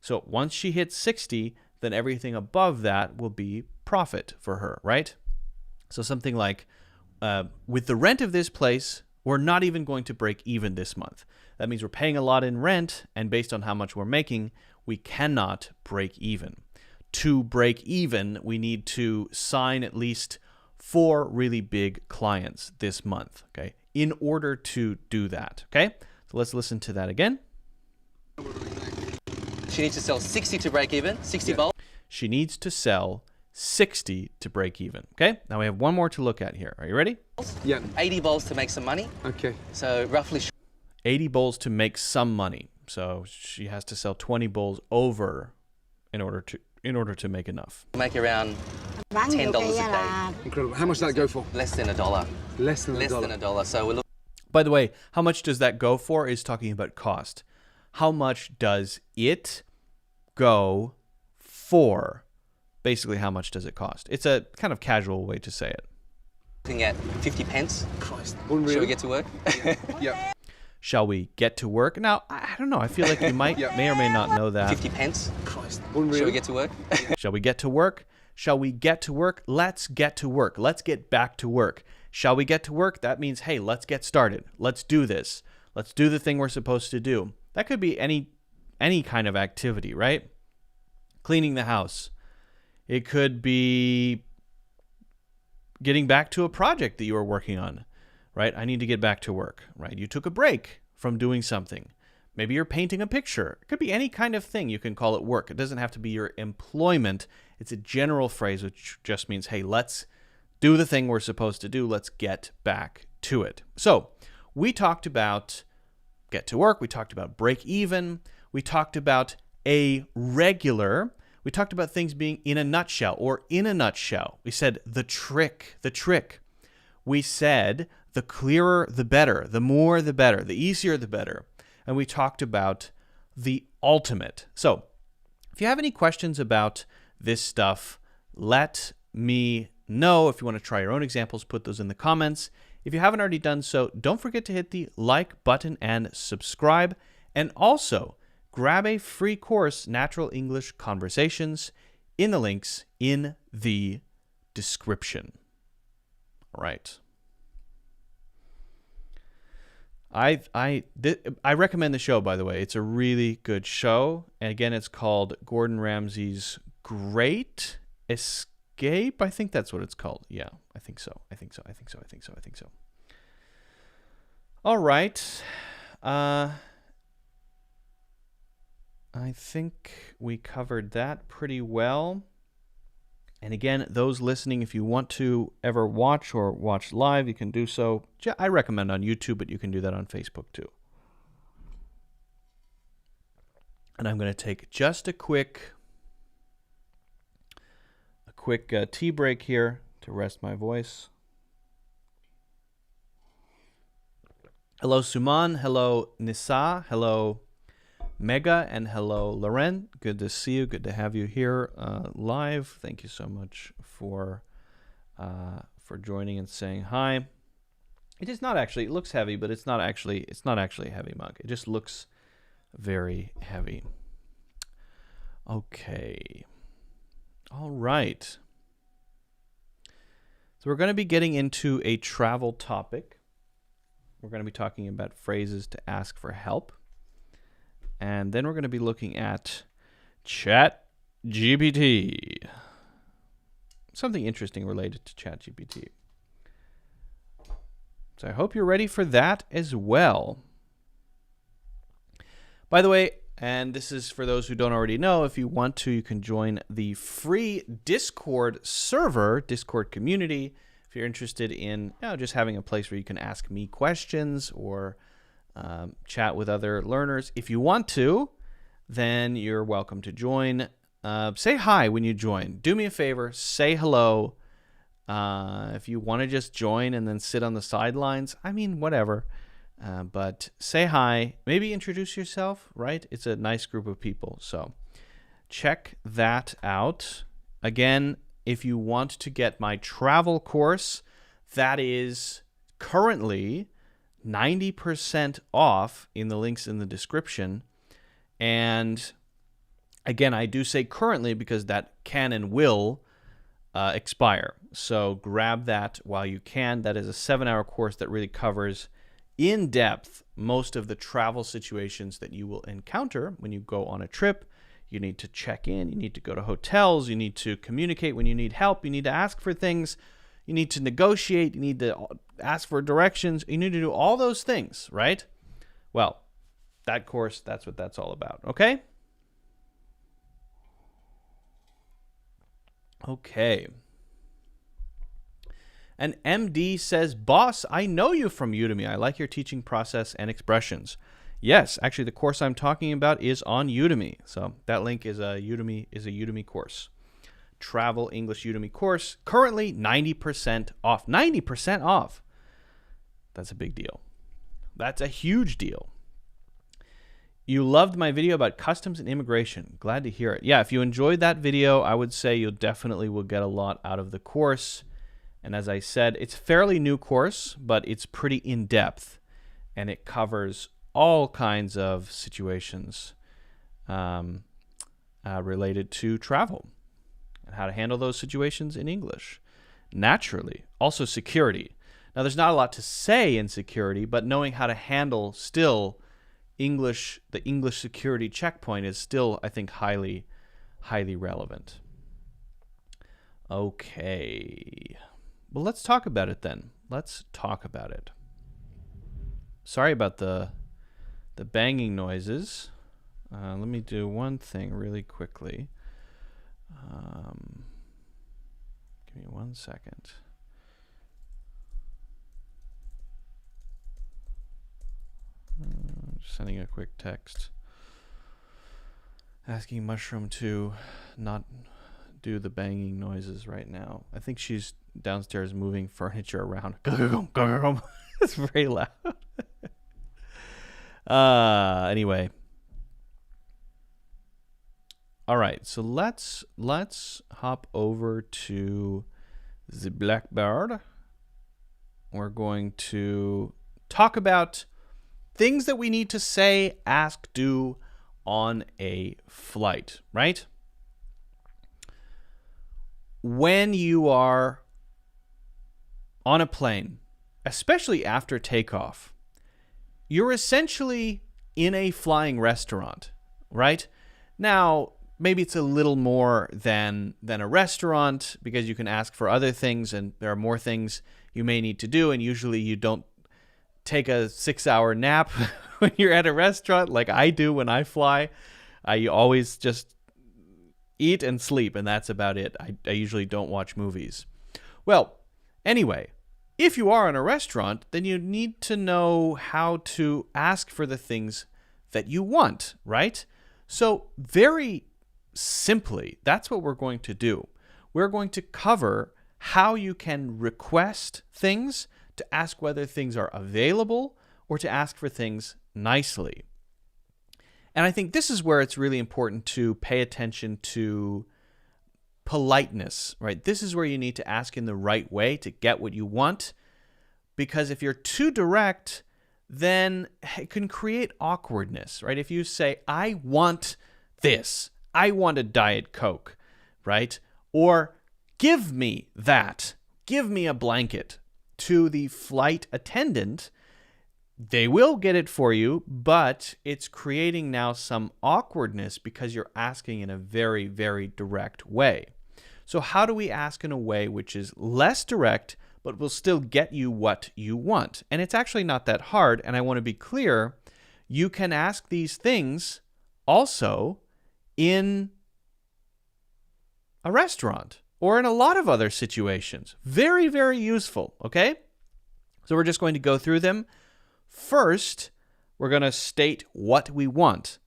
So once she hits 60, then everything above that will be profit for her, right? So something like, with the rent of this place, we're not even going to break even this month. That means we're paying a lot in rent, and based on how much we're making, we cannot break even. To break even, we need to sign at least 4 really big clients this month, okay, in order to do that, okay? So let's listen to that again. She needs to sell 60 to break even, 60 bowls. She needs to sell 60 to break even, okay? Now we have one more to look at here. Are you ready? Yeah. 80 bowls to make some money. Okay. So roughly 80 bowls to make some money. So she has to sell 20 bowls over in order to make enough. make around $10 a day. Incredible. How much does that go for? Less than $1. Less than Less $1. than $1. So we're looking By the way, how much does that go for is talking about cost. How much does it go for? Basically, how much does it cost? It's a kind of casual way to say it. at 50 pence. Christ. Shall we get to work? Yeah. Shall we get to work? Now, I don't know. I feel like you may or may not know that. 50 pence. Christ. Shall we get to work? Shall we get to work? Shall we get to work? Let's get to work. Let's get back to work. Shall we get to work? That means, hey, let's get started. Let's do this. Let's do the thing we're supposed to do. That could be any kind of activity, right? Cleaning the house. It could be getting back to a project that you were working on, right? I need to get back to work, right? You took a break from doing something. Maybe you're painting a picture. It could be any kind of thing. You can call it work. It doesn't have to be your employment. It's a general phrase which just means, hey, let's do the thing we're supposed to do. Let's get back to it. So we talked about get to work. We talked about break even. We talked about a regular. We talked about things being in a nutshell or in a nutshell. We said the trick. We said the clearer, the better, the more, the better, the easier, the better. And we talked about the ultimate. So if you have any questions about this stuff, let me know. If you want to try your own examples, put those in the comments. If you haven't already done so, don't forget to hit the like button and subscribe. And also, grab a free course, Natural English Conversations, in the links in the description. All right. I recommend the show, by the way. It's a really good show. And again, it's called Gordon Ramsay's Great Escape. I think that's what it's called. Yeah, I think so. All right. I think we covered that pretty well. And again, those listening, if you want to ever watch or watch live, you can do so. I recommend on YouTube, but you can do that on Facebook too. And I'm going to take just a quick tea break here to rest my voice. Hello, Suman. Hello, Nisa. Hello, Mega, and hello, Loren. Good to see you. Good to have you here live. Thank you so much for joining and saying hi. It is not actually. It looks heavy, but it's not actually a heavy mug. It just looks very heavy. Okay. All right. So we're going to be getting into a travel topic. We're going to be talking about phrases to ask for help. And then we're going to be looking at ChatGPT. Something interesting related to ChatGPT. So I hope you're ready for that as well. By the way, and this is for those who don't already know, if you want to, you can join the free Discord server, Discord community. If you're interested in just having a place where you can ask me questions or chat with other learners. If you want to, then you're welcome to join. Say hi when you join. Do me a favor, say hello. If you want to just join and then sit on the sidelines, I mean, whatever. But say hi. Maybe introduce yourself, right? It's a nice group of people. So check that out. Again, if you want to get my travel course, that is currently 90% off in the links in the description. And again, I do say currently because that can and will expire. So grab that while you can. That is a 7-hour course that really covers in depth most of the travel situations that you will encounter when you go on a trip. You need to check in, you need to go to hotels, you need to communicate when you need help, you need to ask for things, you need to negotiate, you need to ask for directions, you need to do all those things, right? Well, that course, that's what that's all about, okay? Okay. And MD says, boss, I know you from Udemy. I like your teaching process and expressions. Yes, actually, the course I'm talking about is on Udemy. So that link is a Udemy course. Travel English Udemy course. Currently 90% off. 90% off. That's a big deal. That's a huge deal. You loved my video about customs and immigration. Glad to hear it. Yeah, if you enjoyed that video, I would say you definitely will get a lot out of the course. And as I said, it's a fairly new course, but it's pretty in-depth. And it covers all kinds of situations related to travel and how to handle those situations in English naturally. Also security. Now, there's not a lot to say in security, but knowing how to handle still the English security checkpoint is still, I think, highly relevant. Okay. Well, let's talk about it then. Let's talk about it. Sorry about the banging noises. Let me do one thing really quickly. Give me 1 second. Just sending a quick text. Asking Mushroom to not do the banging noises right now. I think she's downstairs moving furniture around. It's very loud. Anyway. All right, so let's hop over to the Blackbird. We're going to talk about things that we need to say, ask, do on a flight, right? When you are on a plane, especially after takeoff, you're essentially in a flying restaurant, right? Now, maybe it's a little more than a restaurant because you can ask for other things and there are more things you may need to do, and usually you don't take a 6-hour nap when you're at a restaurant like I do when I fly. I always just eat and sleep, and that's about it. I usually don't watch movies. Well, anyway, if you are in a restaurant, then you need to know how to ask for the things that you want, right? So very simply, that's what we're going to do. We're going to cover how you can request things, to ask whether things are available, or to ask for things nicely. And I think this is where it's really important to pay attention to politeness, right? This is where you need to ask in the right way to get what you want, because if you're too direct, then it can create awkwardness, right? If you say, I want this, I want a Diet Coke, right? Or give me that, give me a blanket to the flight attendant, they will get it for you, but it's creating now some awkwardness because you're asking in a very, very direct way. So how do we ask in a way which is less direct, but will still get you what you want? And it's actually not that hard, and I want to be clear, you can ask these things also in a restaurant or in a lot of other situations. Very, very useful, okay? So we're just going to go through them. First, we're going to state what we want.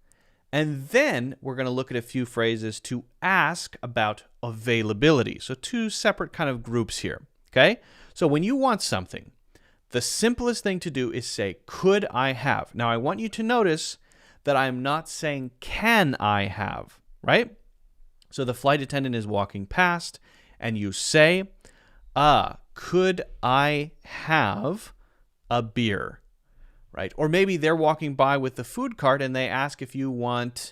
And then we're going to look at a few phrases to ask about availability. So two separate kind of groups here, okay? So when you want something, the simplest thing to do is say, could I have? Now, I want you to notice that I'm not saying, can I have, right? So the flight attendant is walking past, and you say, could I have a beer? Right? Or maybe they're walking by with the food cart and they ask if you want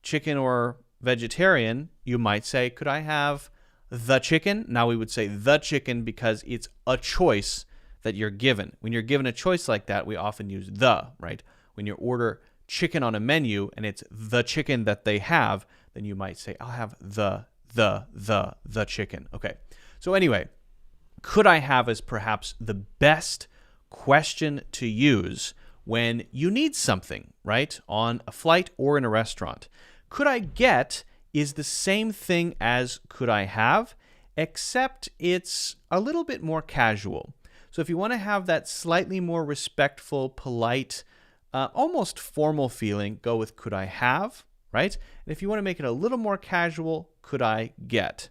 chicken or vegetarian. You might say, could I have the chicken? Now we would say the chicken because it's a choice that you're given. When you're given a choice like that, we often use the, right? When you order chicken on a menu and it's the chicken that they have, then you might say, I'll have the chicken. Okay. So anyway, could I have is perhaps the best question to use when you need something, right? On a flight or in a restaurant. Could I get is the same thing as could I have, except it's a little bit more casual. So if you want to have that slightly more respectful, polite, almost formal feeling, go with could I have, right? And if you want to make it a little more casual, could I get?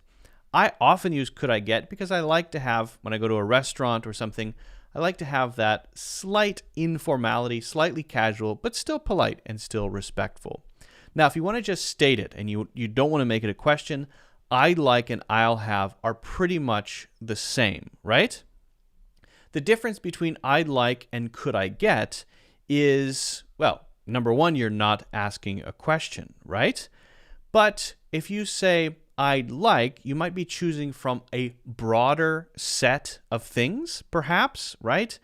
I often use could I get because I like to have, when I go to a restaurant or something, I like to have that slight informality, slightly casual, but still polite and still respectful. Now, if you want to just state it and you don't want to make it a question, I'd like and I'll have are pretty much the same, right? The difference between I'd like and could I get is, well, number one, you're not asking a question, right? But if you say I'd like, you might be choosing from a broader set of things, perhaps, right?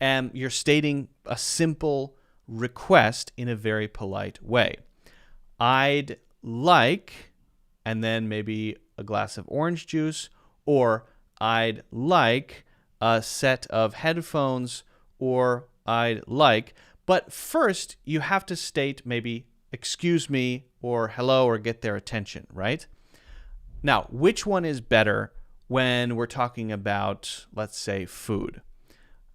And you're stating a simple request in a very polite way. I'd like, and then maybe a glass of orange juice, or I'd like a set of headphones, or I'd like. But first, you have to state maybe, excuse me, or hello, or get their attention, right? Now, which one is better when we're talking about, let's say, food?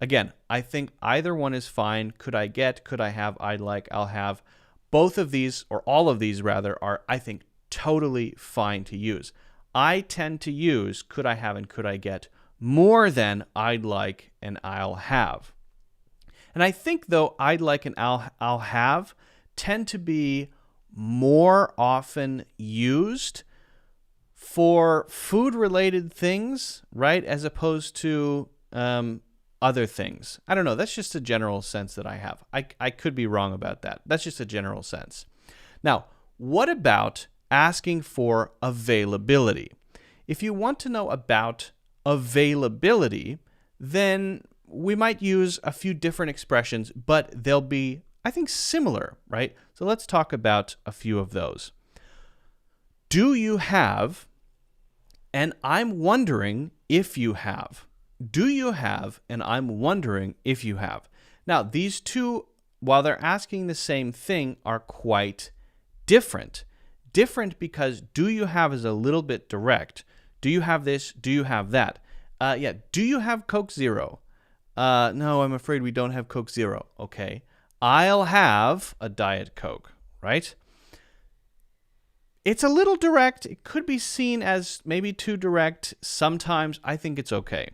Again, I think either one is fine. Could I get, could I have, I'd like, I'll have. both of these, or all of these rather, are, I think, totally fine to use. I tend to use could I have and could I get more than I'd like and I'll have. And I think, though, I'd like and I'll have tend to be more often used for food-related things, right, as opposed to other things. I don't know. That's just a general sense that I have. I could be wrong about that. That's just a general sense. Now, what about asking for availability? If you want to know about availability, then we might use a few different expressions, but they'll be, I think, similar, right? So let's talk about a few of those. Do you have, and I'm wondering if you have. Do you have, and I'm wondering if you have. Now, these two, while they're asking the same thing, are quite different. Different because do you have is a little bit direct. Do you have this? Do you have that? Do you have Coke Zero? No, I'm afraid we don't have Coke Zero. Okay. I'll have a Diet Coke, right? It's a little direct. It could be seen as maybe too direct. Sometimes I think it's okay.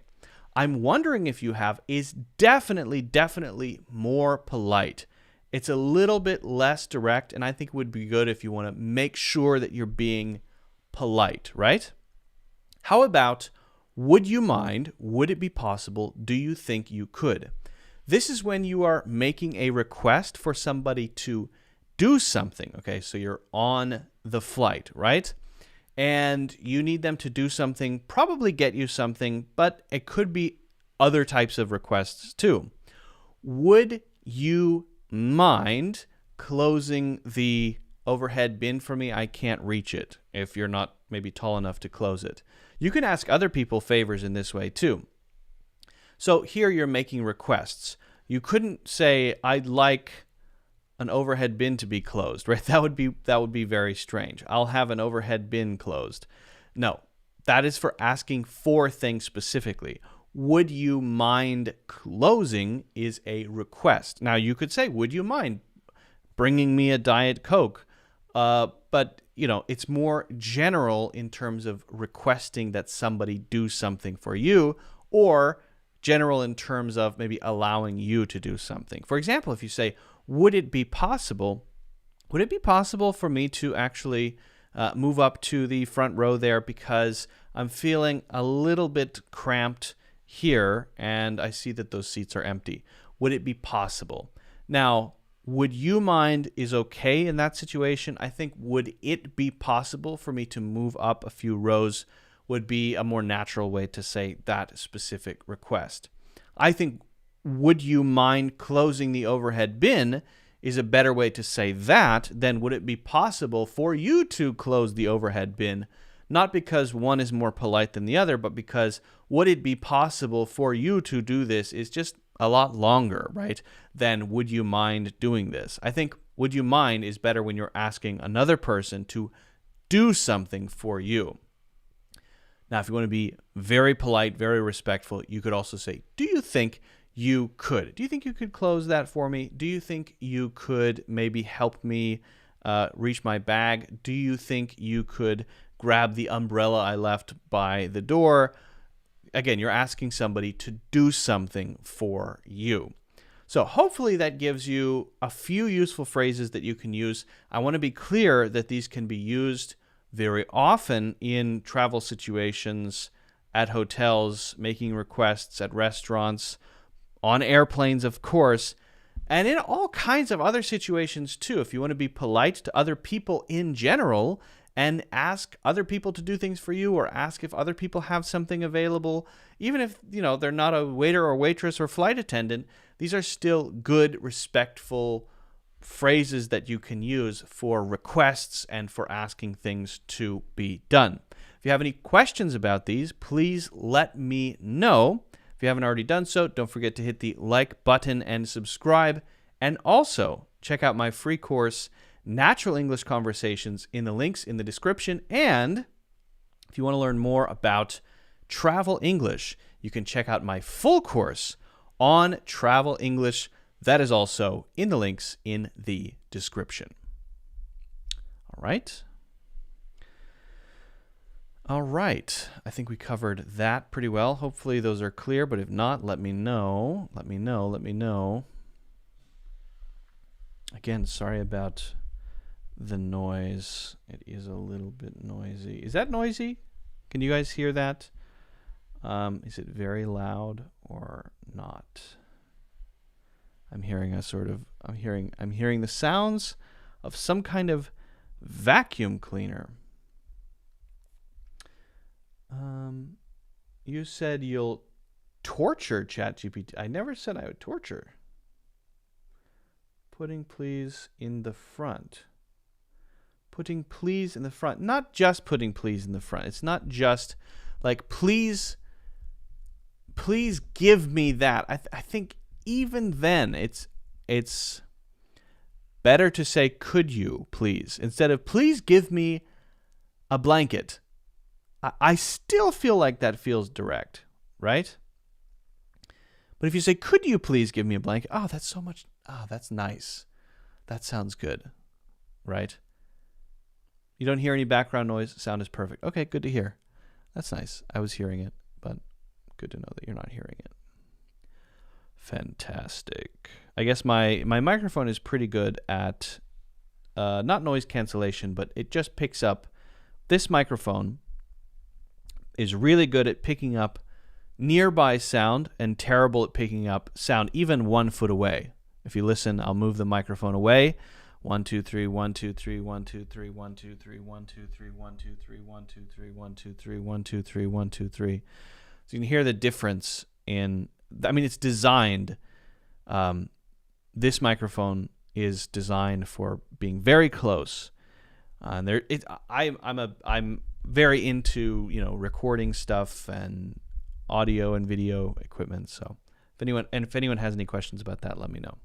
I'm wondering if you have is definitely more polite. It's a little bit less direct, and I think it would be good if you want to make sure that you're being polite, right? How about, would you mind? Would it be possible? Do you think you could? This is when you are making a request for somebody to do something, okay? So you're on the flight, right? And you need them to do something, probably get you something, but it could be other types of requests too. Would you mind closing the overhead bin for me? I can't reach it if you're not maybe tall enough to close it. You can ask other people favors in this way too. So here you're making requests. You couldn't say, I'd like an overhead bin to be closed, right? That would be very strange. I'll have an overhead bin closed. No, that is for asking for things specifically. Would you mind closing is a request. Now you could say, would you mind bringing me a Diet Coke? But it's more general in terms of requesting that somebody do something for you, or general in terms of maybe allowing you to do something. For example, if you say, would it be possible for me to actually move up to the front row there because I'm feeling a little bit cramped here and I see that those seats are empty. Would it be possible? Now, would you mind is okay in that situation. I think would it be possible for me to move up a few rows would be a more natural way to say that specific request. I think would you mind closing the overhead bin is a better way to say that than would it be possible for you to close the overhead bin, not because one is more polite than the other, but because would it be possible for you to do this is just a lot longer, right, than would you mind doing this. I think would you mind is better when you're asking another person to do something for you. Now, if you want to be very polite, very respectful, you could also say, do you think you could? Do you think you could close that for me? Do you think you could maybe help me reach my bag? Do you think you could grab the umbrella I left by the door? Again, you're asking somebody to do something for you. So hopefully that gives you a few useful phrases that you can use. I want to be clear that these can be used very often in travel situations, at hotels, making requests at restaurants, on airplanes, of course, and in all kinds of other situations too. If you want to be polite to other people in general and ask other people to do things for you, or ask if other people have something available, even if they're not a waiter or waitress or flight attendant, these are still good, respectful phrases that you can use for requests and for asking things to be done. If you have any questions about these, please let me know. If you haven't already done so, don't forget to hit the like button and subscribe. And also, check out my free course, Natural English Conversations, in the links in the description. And if you want to learn more about travel English, you can check out my full course on travel English. That is also in the links in the description. All right. All right. I think we covered that pretty well. Hopefully those are clear, but if not, let me know. Let me know. Again, sorry about the noise. It is a little bit noisy. Is that noisy? Can you guys hear that? Is it very loud or not? I'm hearing I'm hearing the sounds of some kind of vacuum cleaner. You said you'll torture ChatGPT. I never said I would torture. Putting please in the front. Putting please in the front. Not just putting please in the front. It's not just like please give me that. I think even then it's better to say could you please instead of please give me a blanket. I still feel like that feels direct, right? But if you say could you please give me a blanket? Oh, that's so much. Oh, that's nice. That sounds good, right? You don't hear any background noise. Sound is perfect. Okay, good to hear. That's nice. I was hearing it, but good to know that you're not hearing it. Fantastic. I guess my microphone is pretty good at not noise cancellation, but it just picks up. This microphone is really good at picking up nearby sound and terrible at picking up sound even 1 foot away. If you listen, I'll move the microphone away. 1, 2, 3, 1, 2, 3, 1, 2, 3, 1, 2, 3, 1, 2, 3, 1, 2, 3, 1, 2, 3, 1, 2, 3, 1, 2, 3, 1, 2, 3. So you can hear the difference in, I mean, it's designed, this microphone is designed for being very close. I'm very into, recording stuff and audio and video equipment. So if anyone has any questions about that, let me know.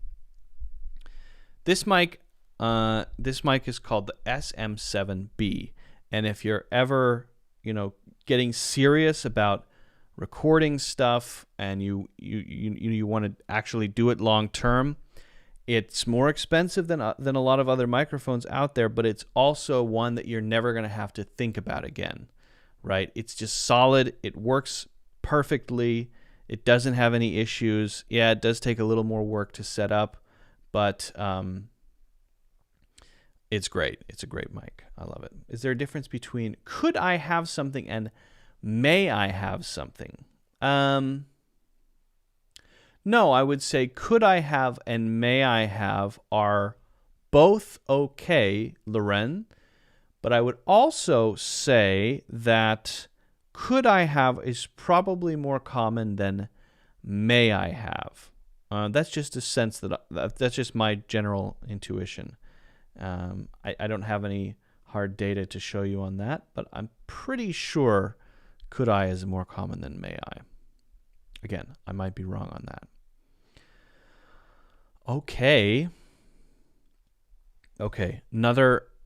This mic is called the SM7B. And if you're ever, getting serious about recording stuff and you want to actually do it long term, it's more expensive than a lot of other microphones out there, but it's also one that you're never going to have to think about again, right? It's just solid. It works perfectly. It doesn't have any issues. Yeah, it does take a little more work to set up, but it's great. It's a great mic. I love it. Is there a difference between could I have something and may I have something? No, I would say could I have and may I have are both okay, Loren. But I would also say that could I have is probably more common than may I have. That's just a sense that's just my general intuition. I don't have any hard data to show you on that, but I'm pretty sure could I is more common than may I. Again, I might be wrong on that. Okay.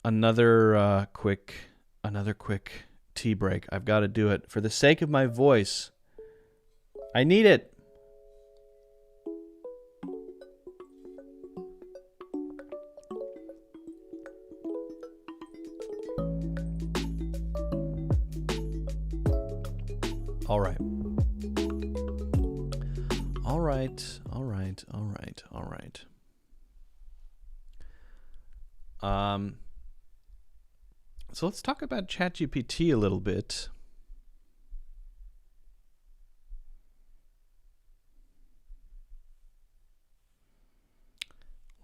Another quick tea break. I've got to do it for the sake of my voice. I need it. All right. So let's talk about ChatGPT a little bit.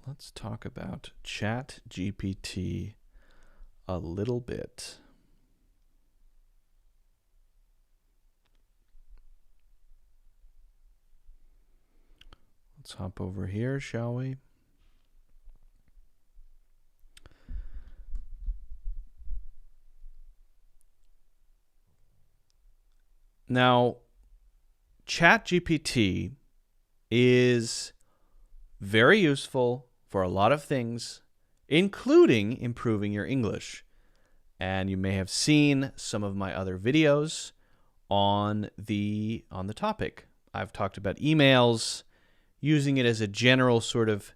Let's talk about ChatGPT a little bit. Let's hop over here, shall we? Now, ChatGPT is very useful for a lot of things, including improving your English. And you may have seen some of my other videos on the topic. I've talked about emails, using it as a general sort of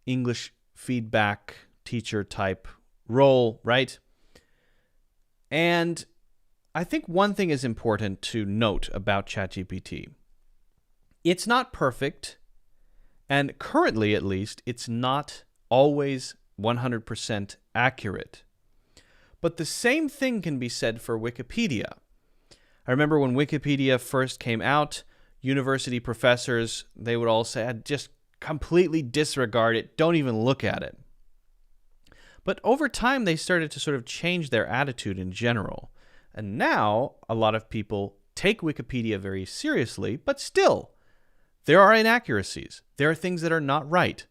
English feedback teacher type roll, right? And I think one thing is important to note about ChatGPT. It's not perfect, and currently at least, it's not always 100% accurate. But the same thing can be said for Wikipedia. I remember when Wikipedia first came out, university professors, they would all say, just completely disregard it, don't even look at it. But over time, they started to sort of change their attitude in general. And now, a lot of people take Wikipedia very seriously, but still, there are inaccuracies. There are things that are not right.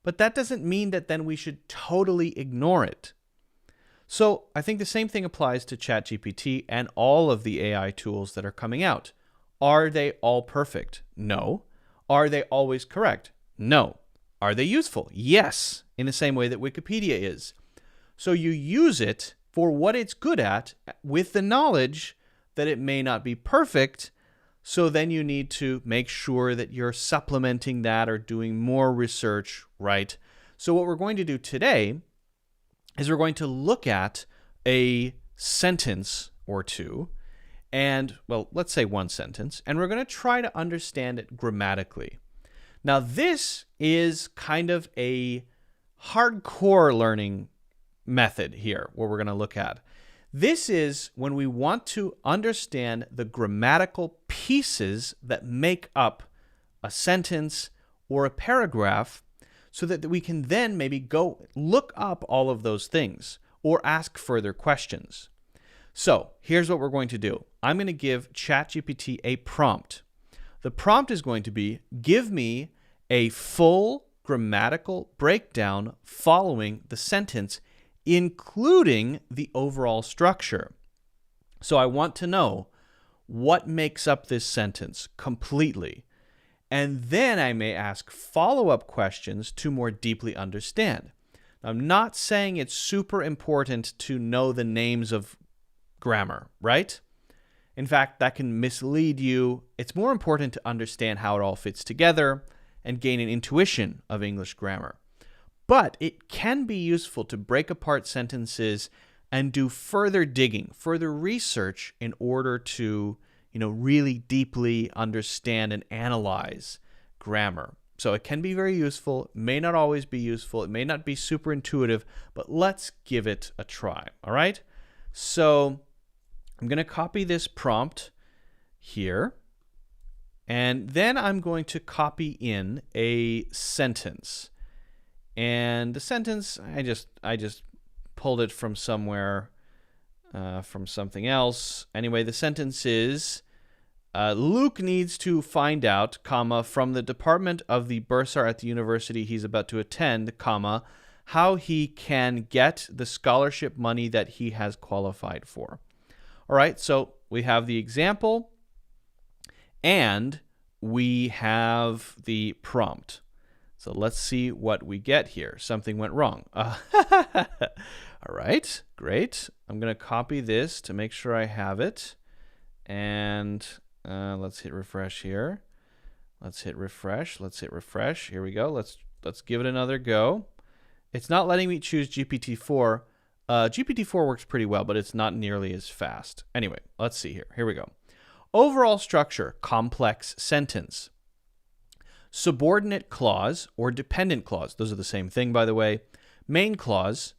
But that doesn't mean that then we should totally ignore it. So I think the same thing applies to ChatGPT and all of the AI tools that are coming out. Are they all perfect? No. Are they always correct? No. Are they useful? Yes, in the same way that Wikipedia is. So you use it for what it's good at with the knowledge that it may not be perfect. So then you need to make sure that you're supplementing that or doing more research, right? So what we're going to do today is we're going to look at a sentence or two, and, well, let's say one sentence, and we're going to try to understand it grammatically. Now, this is kind of a hardcore learning method here, what we're going to look at. This is when we want to understand the grammatical pieces that make up a sentence or a paragraph so that we can then maybe go look up all of those things or ask further questions. So here's what we're going to do. I'm going to give ChatGPT a prompt. The prompt is going to be, give me a full grammatical breakdown following the sentence, including the overall structure. So I want to know what makes up this sentence completely. And then I may ask follow-up questions to more deeply understand. I'm not saying it's super important to know the names of grammar, right? In fact, that can mislead you. It's more important to understand how it all fits together and gain an intuition of English grammar. But it can be useful to break apart sentences and do further digging, further research in order to, really deeply understand and analyze grammar. So it can be very useful, it may not always be useful, it may not be super intuitive, but let's give it a try, all right? So I'm going to copy this prompt here, and then I'm going to copy in a sentence. And the sentence, I just pulled it from somewhere, from something else. Anyway, the sentence is, Luke needs to find out, from the department of the bursar at the university he's about to attend, how he can get the scholarship money that he has qualified for. All right, so we have the example, and we have the prompt. So let's see what we get here. Something went wrong. All right, great. I'm going to copy this to make sure I have it. And let's hit refresh here. Let's hit refresh. Here we go. Let's give it another go. It's not letting me choose GPT-4. GPT-4 works pretty well, but it's not nearly as fast. Anyway, let's see here. Here we go. Overall structure, complex sentence. Subordinate clause or dependent clause. Those are the same thing, by the way. Main clause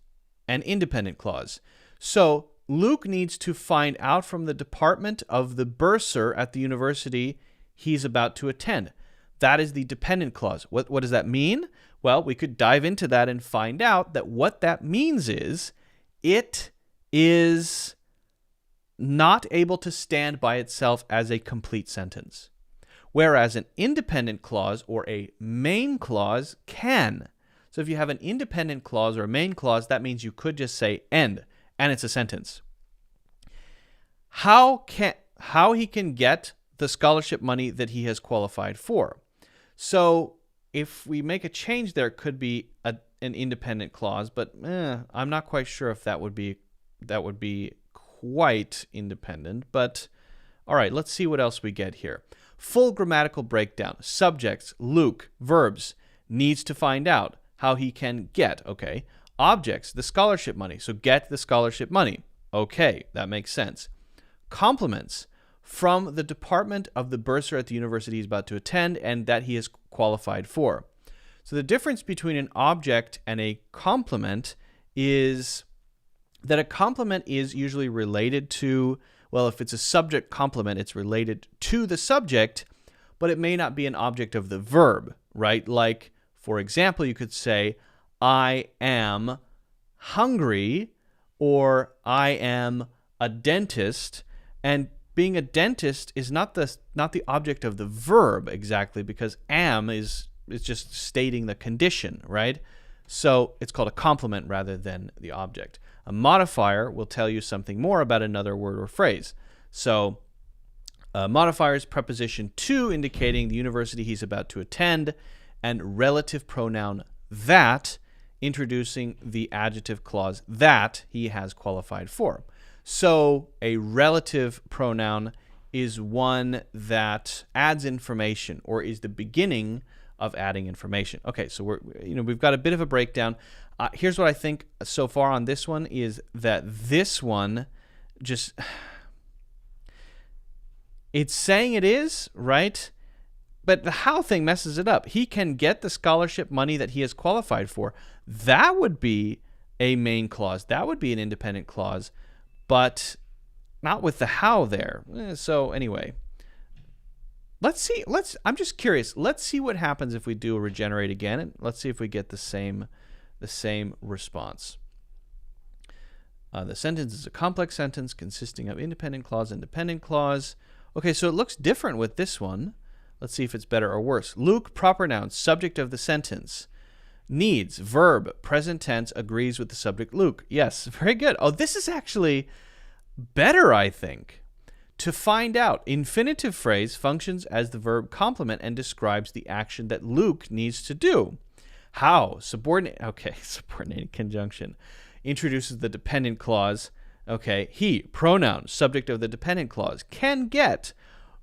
and independent clause. So Luke needs to find out from the department of the bursar at the university he's about to attend. That is the dependent clause. What does that mean? Well, we could dive into that and find out that what that means is it is not able to stand by itself as a complete sentence. Whereas an independent clause or a main clause can. So if you have an independent clause or a main clause, that means you could just say end, and it's a sentence. How he can get the scholarship money that he has qualified for. So if we make a change there, it could be an independent clause, but I'm not quite sure if that would be quite independent. But all right, let's see what else we get here. Full grammatical breakdown. Subjects, Luke, verbs, needs to find out how he can get. Okay, Objects, the scholarship money. So get the scholarship money. Okay, that makes sense. Compliments, from the department of the bursar at the university he's about to attend and that he is qualified for. So the difference between an object and a compliment is that a compliment is usually related to, well, if it's a subject compliment, it's related to the subject, but it may not be an object of the verb, right? Like, for example, you could say, I am hungry, or I am a dentist, and being a dentist is not the object of the verb exactly, because am is just stating the condition, right? So it's called a complement rather than the object. A modifier will tell you something more about another word or phrase. So modifier is preposition to indicating the university he's about to attend, and relative pronoun that introducing the adjective clause that he has qualified for. So a relative pronoun is one that adds information or is the beginning of adding information. Okay, so we've got a bit of a breakdown. Here's what I think so far on this one is that this one just, it's saying it is, right? But the how thing messes it up. He can get the scholarship money that he has qualified for. That would be a main clause. That would be an independent clause, but not with the how there. So anyway, I'm just curious. Let's see what happens if we do a regenerate again, and let's see if we get the same response. The sentence is a complex sentence consisting of independent clause and dependent clause. Okay, so it looks different with this one. Let's see if it's better or worse. Luke, proper noun, subject of the sentence. Needs, verb, present tense, agrees with the subject Luke. Yes, very good. Oh, this is actually better, I think. To find out, infinitive phrase functions as the verb complement and describes the action that Luke needs to do. How? Subordinated conjunction. Introduces the dependent clause. Okay, he, pronoun, subject of the dependent clause, can get.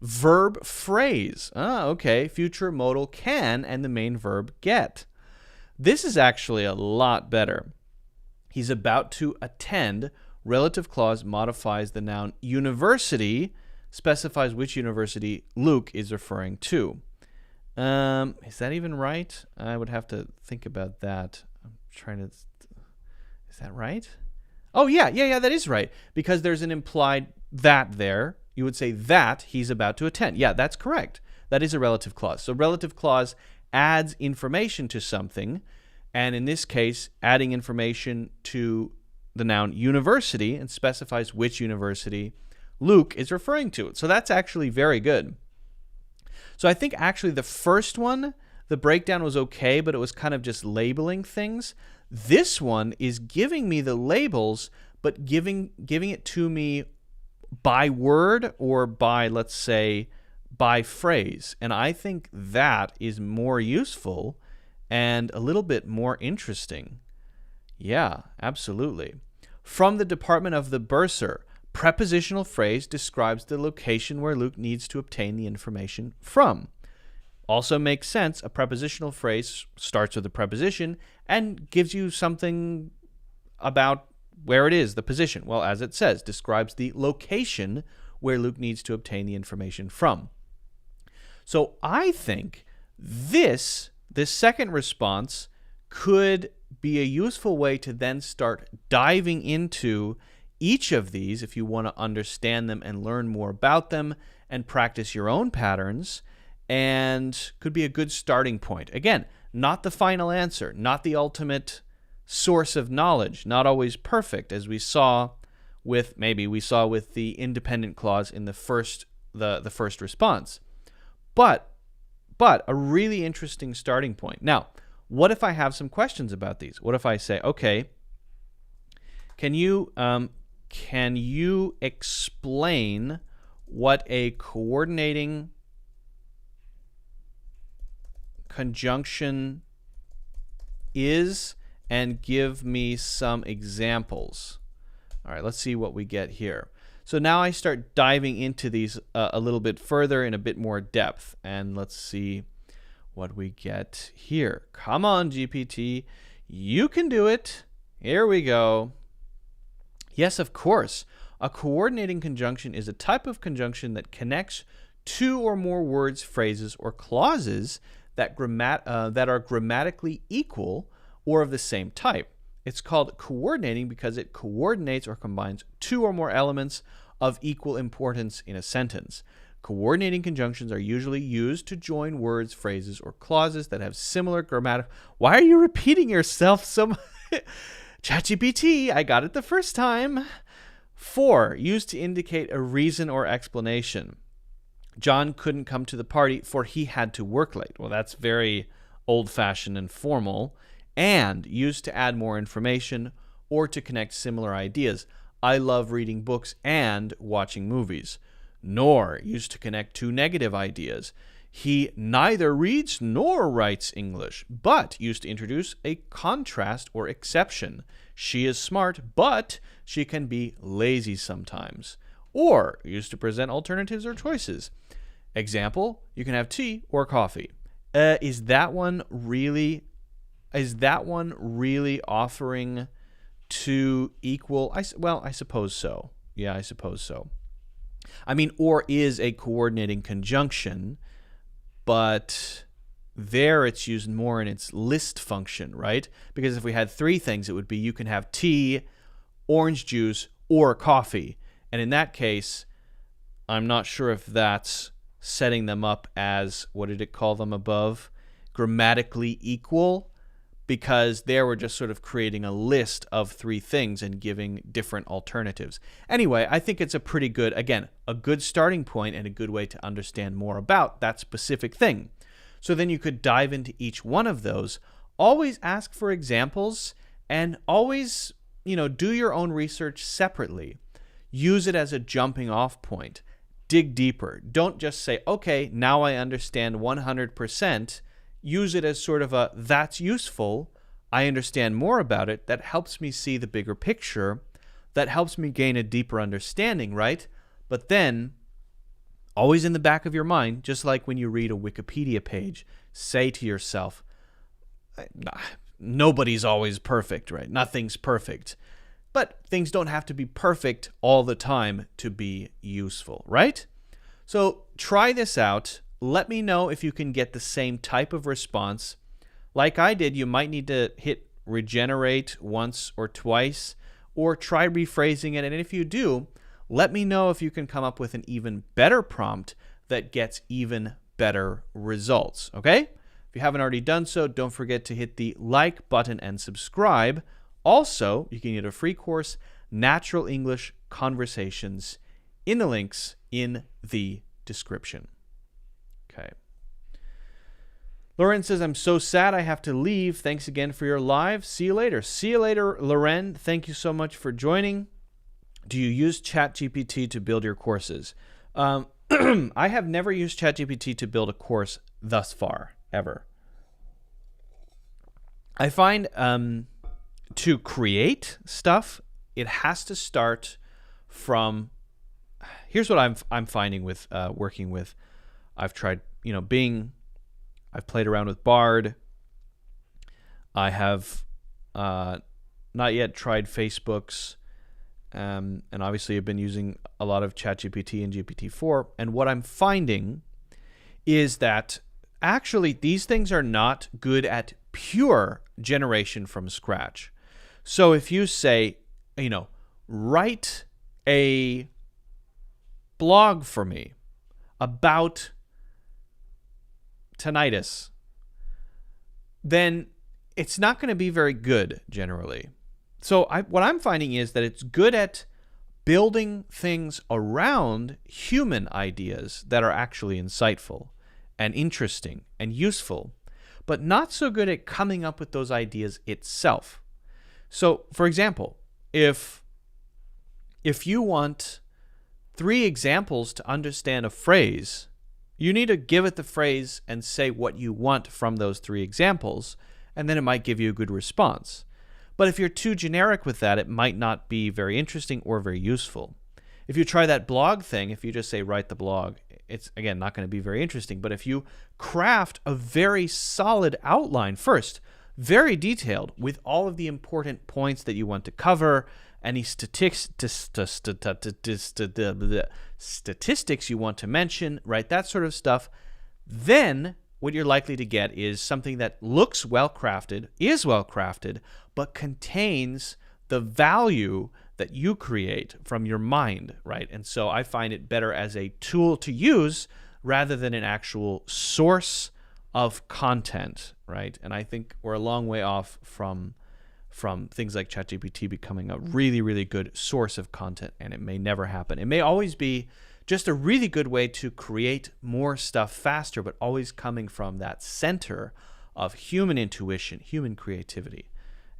Verb phrase. Okay, future modal can and the main verb get. This is actually a lot better. He's about to attend. Relative clause modifies the noun university, specifies which university Luke is referring to. Is that even right? I would have to think about that. I'm trying to... Is that right? Oh, yeah, that is right. Because there's an implied that there. You would say that he's about to attend. Yeah, that's correct. That is a relative clause. So relative clause adds information to something, and in this case, adding information to the noun university and specifies which university Luke is referring to. So that's actually very good. So I think actually the first one, the breakdown was okay, but it was kind of just labeling things. This one is giving me the labels, but giving it to me by word or by, let's say, by phrase. And I think that is more useful and a little bit more interesting. Yeah, absolutely. From the department of the bursar, prepositional phrase describes the location where Luke needs to obtain the information from. Also makes sense. A prepositional phrase starts with a preposition and gives you something about where it is, the position. Well, as it says, describes the location where Luke needs to obtain the information from. So I think this second response could be a useful way to then start diving into each of these if you want to understand them and learn more about them and practice your own patterns, and could be a good starting point. Again, not the final answer, not the ultimate source of knowledge, not always perfect, as we saw with the independent clause in the first response, but a really interesting starting point. Now, what if I have some questions about these? What if I say, okay, can you explain what a coordinating conjunction is and give me some examples? All right, let's see what we get here. So now I start diving into these a little bit further in a bit more depth, and let's see what we get here. Come on, GPT, you can do it. Here we go. Yes, of course. A coordinating conjunction is a type of conjunction that connects two or more words, phrases, or clauses that are grammatically equal or of the same type. It's called coordinating because it coordinates or combines two or more elements of equal importance in a sentence. Coordinating conjunctions are usually used to join words, phrases, or clauses that have similar grammatical... Why are you repeating yourself so much? ChatGPT, I got it the first time. 4, used to indicate a reason or explanation. John couldn't come to the party for he had to work late. Well, that's very old-fashioned and formal. And used to add more information or to connect similar ideas. I love reading books and watching movies. Nor used to connect two negative ideas. He neither reads nor writes English, but used to introduce a contrast or exception. She is smart, but she can be lazy sometimes. Or used to present alternatives or choices. Example, you can have tea or coffee. Is that one really offering to equal? Well, I suppose so. Yeah, I suppose so. I mean, or is a coordinating conjunction, but there it's used more in its list function, right? Because if we had 3 things, it would be you can have tea, orange juice, or coffee. And in that case, I'm not sure if that's setting them up as, what did it call them above? Grammatically equal, because there we're just sort of creating a list of 3 things and giving different alternatives. Anyway, I think it's a pretty good, again, a good starting point and a good way to understand more about that specific thing. So then you could dive into each one of those. Always ask for examples and always, do your own research separately. Use it as a jumping off point. Dig deeper. Don't just say, okay, now I understand 100%. Use it as sort of a, that's useful, I understand more about it, that helps me see the bigger picture, that helps me gain a deeper understanding, right? But then, always in the back of your mind, just like when you read a Wikipedia page, say to yourself, nobody's always perfect, right? Nothing's perfect. But things don't have to be perfect all the time to be useful, right? So try this out. Let me know if you can get the same type of response. Like I did, you might need to hit regenerate once or twice, or try rephrasing it. And if you do, let me know if you can come up with an even better prompt that gets even better results, okay? If you haven't already done so, don't forget to hit the like button and subscribe. Also, you can get a free course, Natural English Conversations, in the links in the description. Okay. Lauren says, I'm so sad I have to leave. Thanks again for your live. See you later. See you later, Lauren. Thank you so much for joining. Do you use ChatGPT to build your courses? I have never used ChatGPT to build a course thus far, ever. I find to create stuff, it has to start from... Here's what I'm finding with working with... I've tried, Bing. I've played around with Bard. I have not yet tried Facebook's. And obviously I've been using a lot of ChatGPT and GPT-4. And what I'm finding is that actually these things are not good at pure generation from scratch. So if you say, write a blog for me about tinnitus, then it's not going to be very good generally. So what I'm finding is that it's good at building things around human ideas that are actually insightful and interesting and useful, but not so good at coming up with those ideas itself. So, for example, if you want 3 examples to understand a phrase, you need to give it the phrase and say what you want from those 3 examples, and then it might give you a good response. But if you're too generic with that, it might not be very interesting or very useful. If you try that blog thing, if you just say write the blog, it's, again, not going to be very interesting. But if you craft a very solid outline first, very detailed with all of the important points that you want to cover, any statistics you want to mention, right? That sort of stuff. Then what you're likely to get is something that looks well-crafted, is well-crafted, but contains the value that you create from your mind, right? And so I find it better as a tool to use rather than an actual source of content, right? And I think we're a long way off from things like ChatGPT becoming a really, really good source of content, and it may never happen. It may always be just a really good way to create more stuff faster, but always coming from that center of human intuition, human creativity.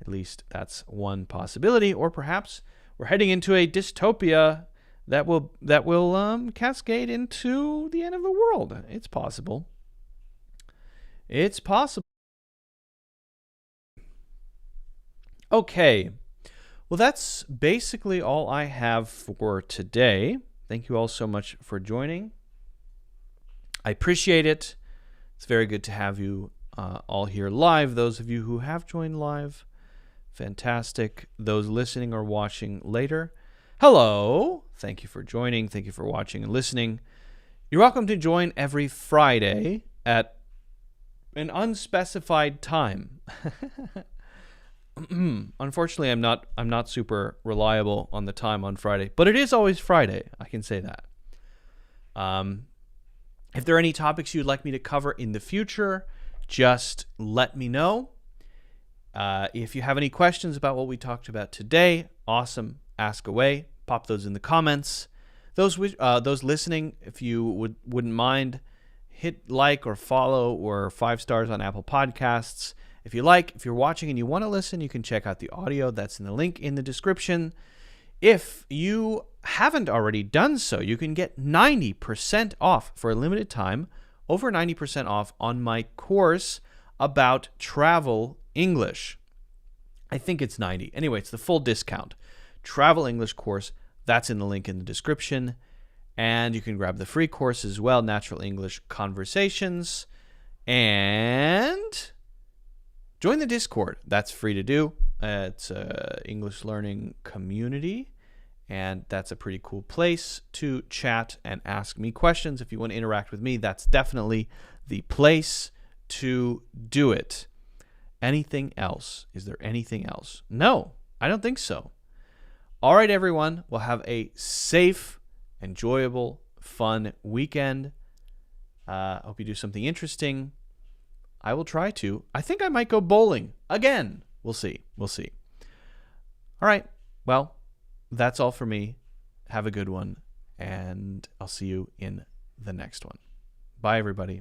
At least that's one possibility. Or perhaps we're heading into a dystopia that will cascade into the end of the world. It's possible. It's possible. Okay. Well, that's basically all I have for today. Thank you all so much for joining. I appreciate it. It's very good to have you all here live. Those of you who have joined live, fantastic. Those listening or watching later, hello. Thank you for joining. Thank you for watching and listening. You're welcome to join every Friday at an unspecified time. Unfortunately, I'm not super reliable on the time on Friday, but it is always Friday. I can say that. If there are any topics you'd like me to cover in the future, just let me know. If you have any questions about what we talked about today, awesome. Ask away. Pop those in the comments. Those listening, if you wouldn't mind, hit like or follow or 5 stars on Apple Podcasts. If you're watching and you want to listen, you can check out the audio. That's in the link in the description. If you haven't already done so, you can get 90% off for a limited time, over 90% off on my course about travel English. I think it's 90. Anyway, it's the full discount. Travel English course, that's in the link in the description. And you can grab the free course as well, Natural English Conversations. And join the Discord. That's free to do. It's an English learning community, and that's a pretty cool place to chat and ask me questions. If you want to interact with me, that's definitely the place to do it. Anything else? Is there anything else? No, I don't think so. All right, everyone. We'll have a safe, enjoyable, fun weekend. Hope you do something interesting. I will try to. I think I might go bowling again. We'll see. We'll see. All right. Well, that's all for me. Have a good one, and I'll see you in the next one. Bye, everybody.